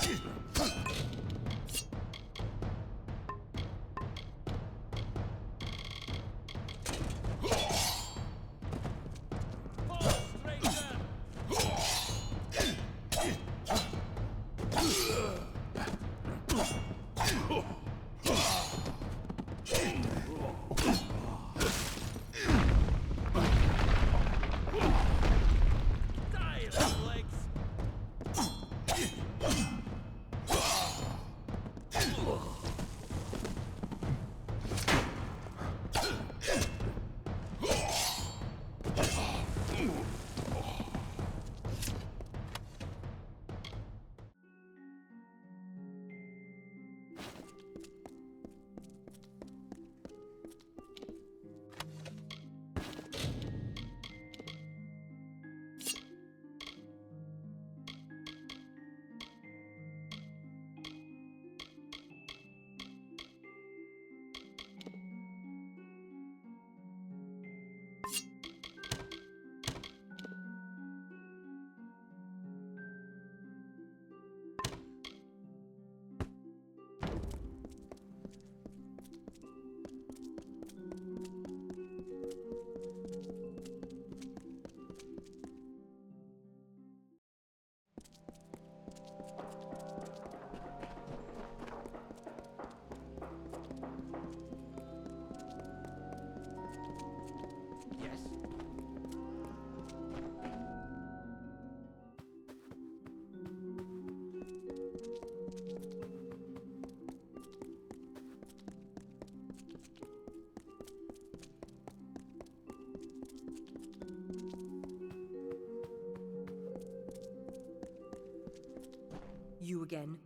You again?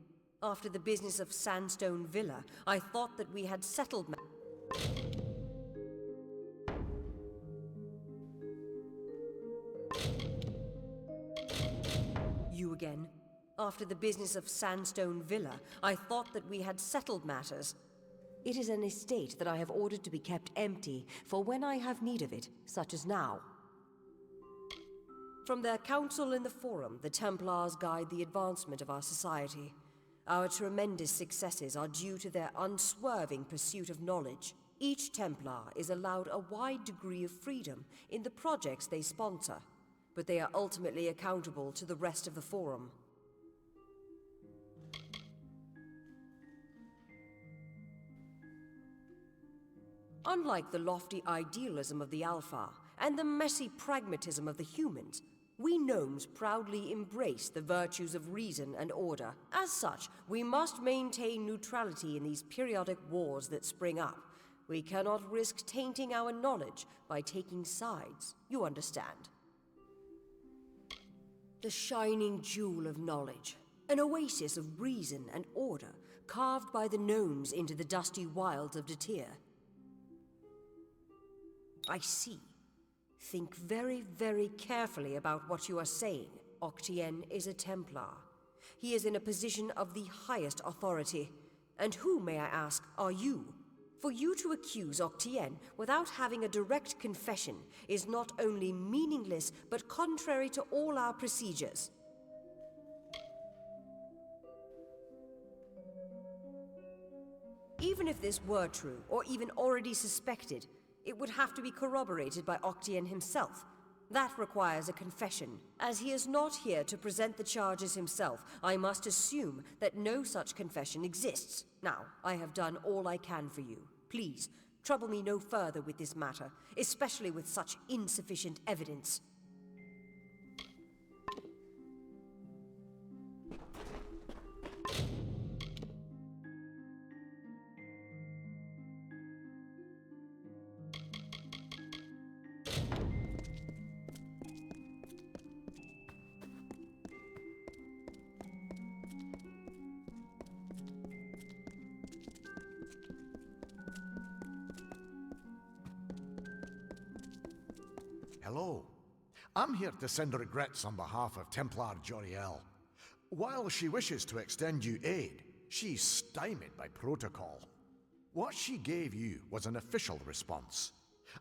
After the business of Sandstone Villa, I thought that we had settled You again? After the business of Sandstone Villa, I thought that we had settled matters. It is an estate that I have ordered to be kept empty for when I have need of it, such as now. From their council in the Forum, the Templars guide the advancement of our society. Our tremendous successes are due to their unswerving pursuit of knowledge. Each Templar is allowed a wide degree of freedom in the projects they sponsor, but they are ultimately accountable to the rest of the Forum. Unlike the lofty idealism of the Alpha and the messy pragmatism of the humans, we gnomes proudly embrace the virtues of reason and order. As such, we must maintain neutrality in these periodic wars that spring up. We cannot risk tainting our knowledge by taking sides, you understand. The shining jewel of knowledge, an oasis of reason and order, carved by the gnomes into the dusty wilds of Detir. I see. Think very, very carefully about what you are saying. Octien is a Templar. He is in a position of the highest authority. And who, may I ask, are you? For you to accuse Octien without having a direct confession is not only meaningless, but contrary to all our procedures. Even if this were true, or even already suspected, it would have to be corroborated by Octien himself. That requires a confession. As he is not here to present the charges himself, I must assume that no such confession exists. Now, I have done all I can for you. Please, trouble me no further with this matter, especially with such insufficient evidence. Hello. I'm here to send regrets on behalf of Templar Joriel. While she wishes to extend you aid, she's stymied by protocol. What she gave you was an official response.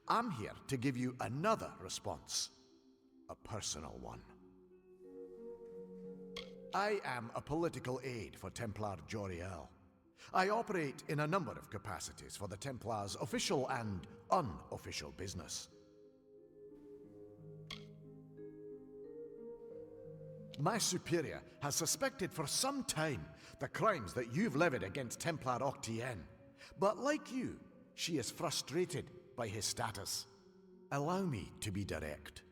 I'm here to give you another response. A personal one. I am a political aide for Templar Joriel. I operate in a number of capacities for the Templars' official and unofficial business. My superior has suspected for some time the crimes that you've levied against Templar Octien. But like you, she is frustrated by his status. Allow me to be direct.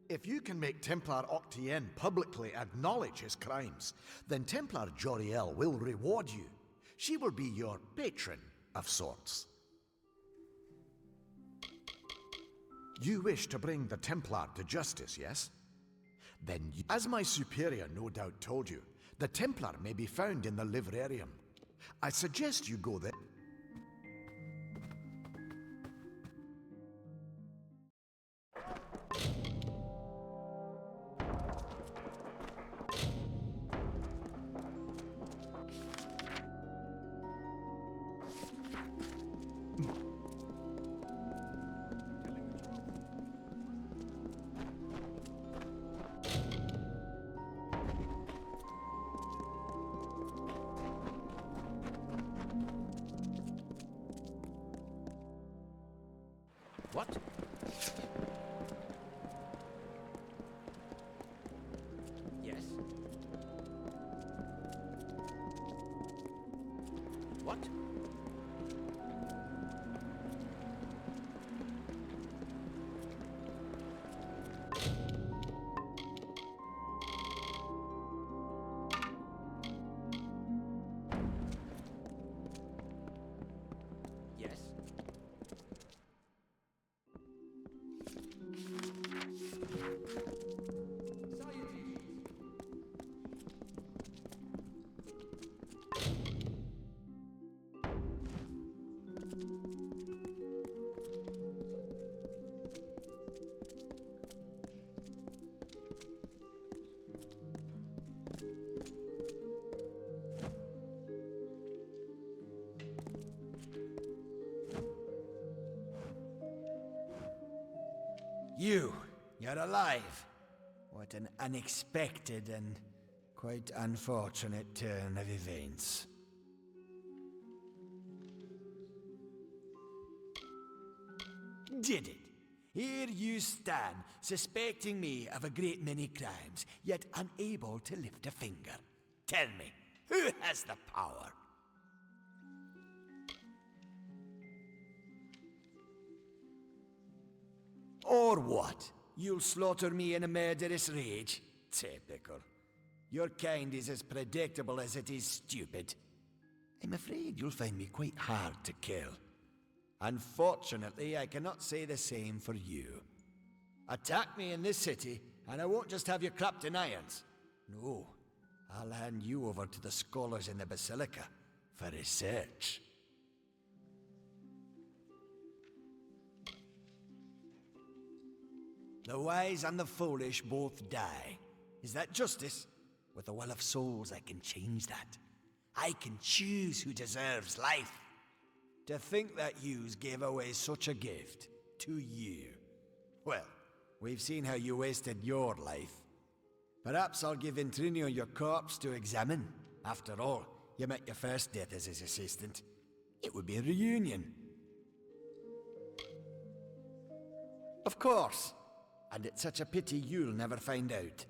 If you can make Templar Octien publicly acknowledge his crimes, then Templar Joriel will reward you. She will be your patron of sorts. You wish to bring the Templar to justice, yes? Then, as my superior no doubt told you, the Templar may be found in the livrarium. I suggest you go there. What? Yes? What? Yes? You're alive. What an unexpected and quite unfortunate turn of events. Did it? Here you stand, suspecting me of a great many crimes, yet unable to lift a finger. Tell me, who has the power? Or what? You'll slaughter me in a murderous rage? Typical. Your kind is as predictable as it is stupid. I'm afraid you'll find me quite hard to kill. Unfortunately, I cannot say the same for you. Attack me in this city, and I won't just have you clapped in irons. No, I'll hand you over to the scholars in the Basilica for research. The wise and the foolish both die. Is that justice? With the will of souls, I can change that. I can choose who deserves life. To think that yous gave away such a gift to you. Well, we've seen how you wasted your life. Perhaps I'll give Intrinio your corpse to examine. After all, you met your first death as his assistant. It would be a reunion. Of course. And it's such a pity you'll never find out.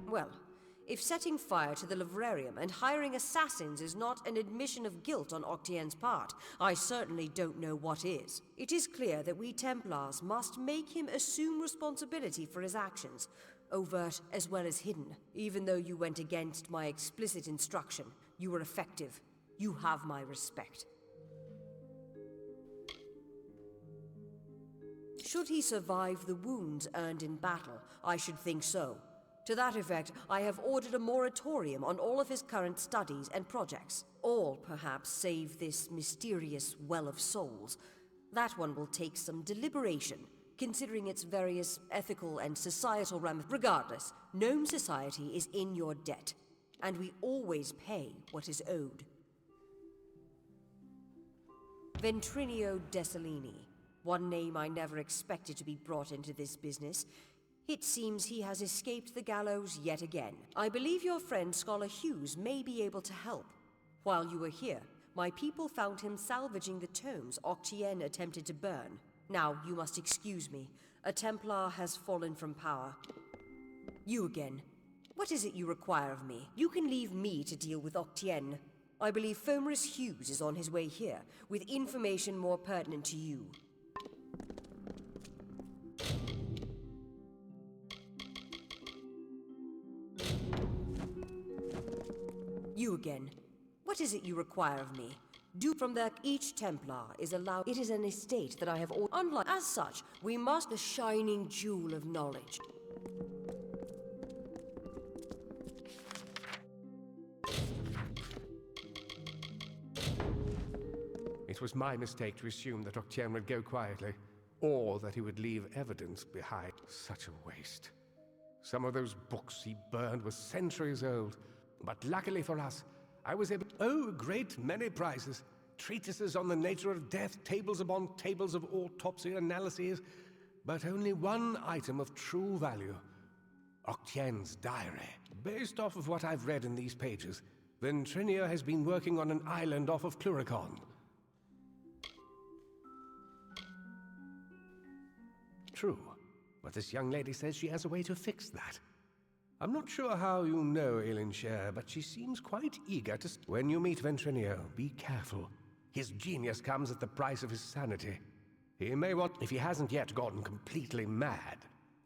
Well, if setting fire to the livrarium and hiring assassins is not an admission of guilt on Octien's part, I certainly don't know what is. It is clear that we Templars must make him assume responsibility for his actions, overt as well as hidden. Even though you went against my explicit instruction, you were effective. You have my respect. Should he survive the wounds earned in battle, I should think so. To that effect, I have ordered a moratorium on all of his current studies and projects. All, perhaps, save this mysterious Well of Souls. That one will take some deliberation, considering its various ethical and societal ramifications. Regardless, Gnome Society is in your debt, and we always pay what is owed. Ventrinio Desalini, One name I never expected to be brought into this business. It seems he has escaped the gallows yet again. I believe your friend Scholar Hughes may be able to help. While you were here, my people found him salvaging the tomes Octien attempted to burn. Now, you must excuse me. A Templar has fallen from power. You again. What is it you require of me? You can leave me to deal with Octien. I believe Fomerus Hughes is on his way here, with information more pertinent to you. You again. What is it you require of me? Do from there, each Templar is allowed. It is an estate that I have all. Unlike as such, we must the shining jewel of knowledge. It was my mistake to assume that Octien would go quietly, or that he would leave evidence behind. Such a waste. Some of those books he burned were centuries old, but luckily for us, I was able. Oh, a great many prizes. Treatises on the nature of death, tables upon tables of autopsy analyses, but only one item of true value. Octien's diary. Based off of what I've read in these pages, Ventrinio has been working on an island off of Cluricon. True, but this young lady says she has a way to fix that. I'm not sure how you know Elinshire, but she seems quite eager to... When you meet Ventrinio, be careful. His genius comes at the price of his sanity. He may want... If he hasn't yet gotten completely mad,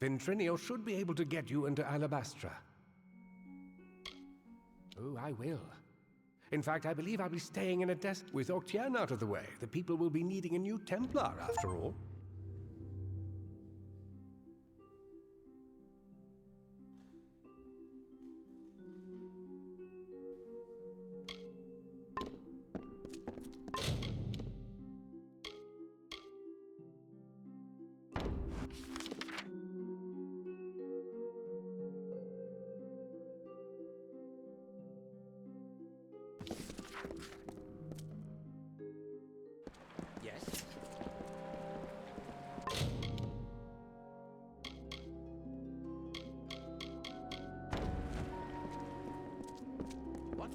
Ventrinio should be able to get you into Alabastra. Oh, I will. In fact, I believe I'll be staying in a desk with Octien out of the way. The people will be needing a new Templar, after all. Yes? What?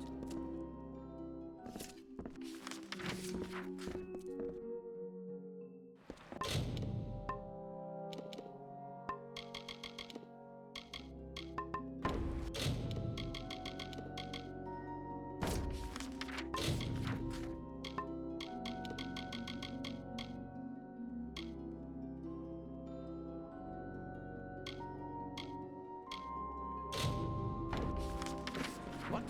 What?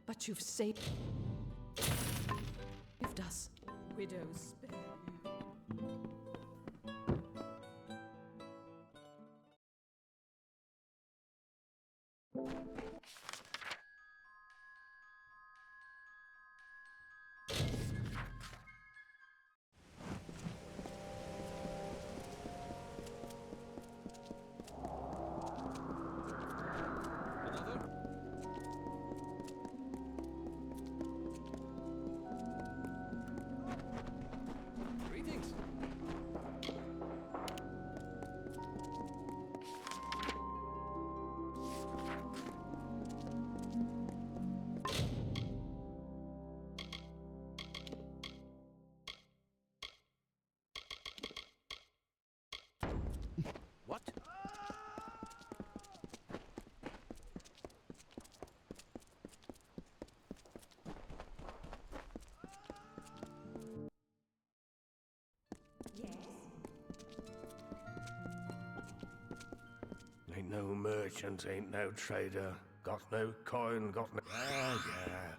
But you've saved us. Widows spare you. Greetings. Ain't no merchant, ain't no trader. Got no coin, got no... Ah, yeah.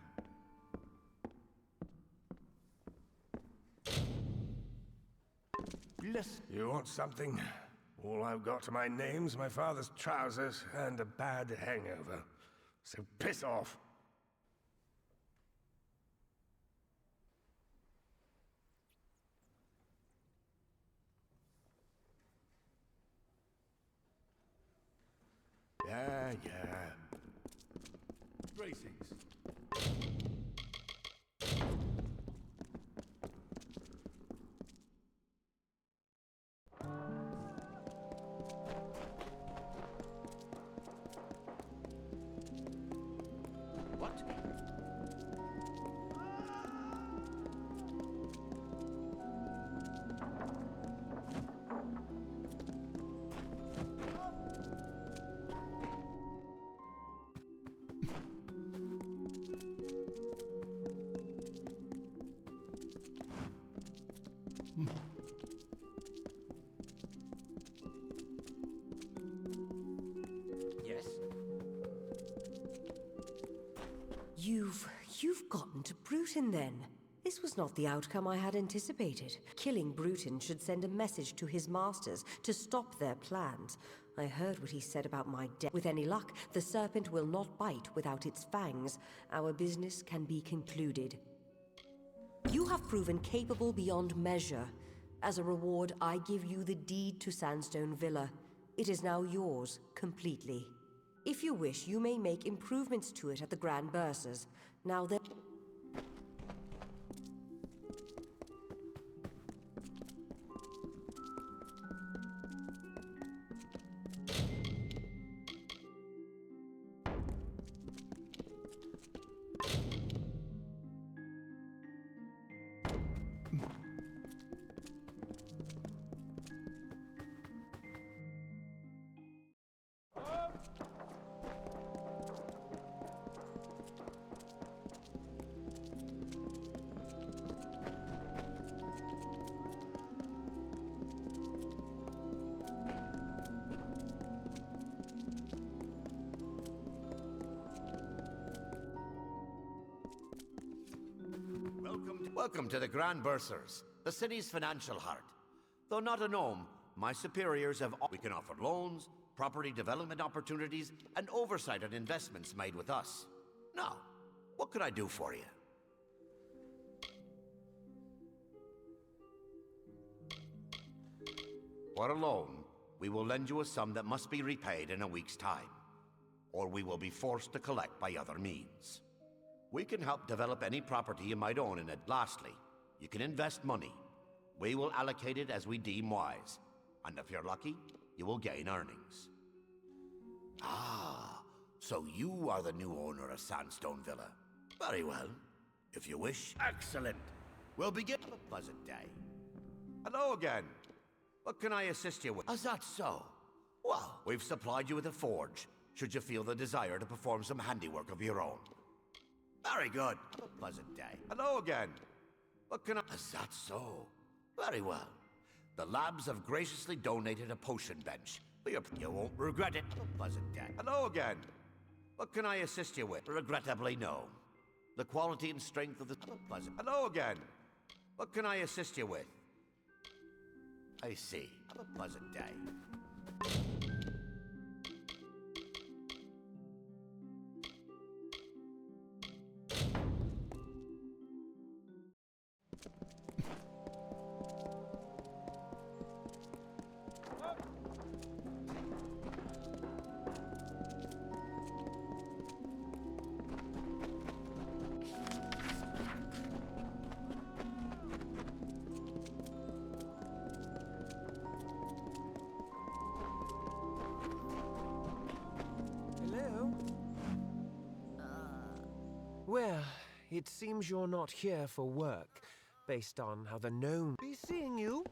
Bless... You want something? All I've got to my name's my father's trousers and a bad hangover. So piss off. Yeah. Greetings. What? Yes? You've gotten to Bruton then. This was not the outcome I had anticipated. Killing Bruton should send a message to his masters to stop their plans. I heard what he said about my death. With any luck, the serpent will not bite without its fangs. Our business can be concluded. You have proven capable beyond measure. As a reward, I give you the deed to Sandstone Villa. It is now yours, completely. If you wish, you may make improvements to it at the Grand Bursars. Now that... Welcome to the Grand Bursars, the city's financial heart. Though not a gnome, my superiors have... We can offer loans, property development opportunities, and oversight on investments made with us. Now, what could I do for you? For a loan, we will lend you a sum that must be repaid in a week's time, or we will be forced to collect by other means. We can help develop any property you might own in it. Lastly, you can invest money. We will allocate it as we deem wise, and if you're lucky, you will gain earnings. Ah, so you are the new owner of Sandstone Villa. Very well. If you wish, excellent. We'll begin a pleasant day. Hello again. What can I assist you with? Is that so? Well, we've supplied you with a forge, should you feel the desire to perform some handiwork of your own. Very good. Have a pleasant day. Hello again. What can I... Is that so? Very well. The labs have graciously donated a potion bench. You won't regret it. Have a pleasant day. Hello again. What can I assist you with? Regrettably, no. The quality and strength of the... Have a pleasant... Hello again. What can I assist you with? I see. Have a pleasant day. Well, it seems you're not here for work, based on how the gnome... Be seeing you.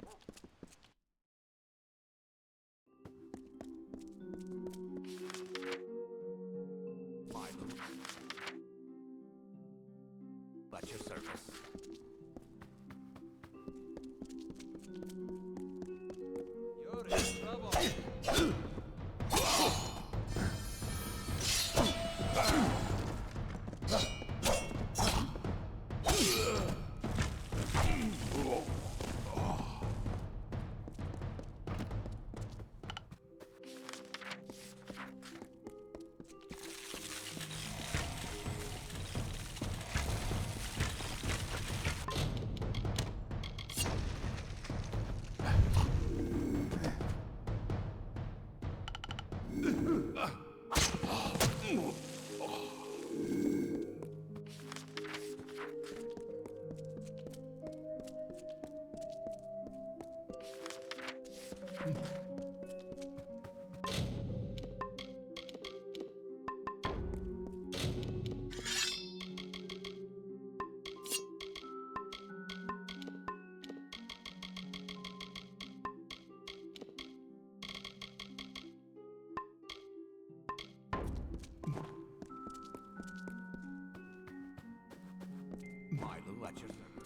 At your service. Milo at your service.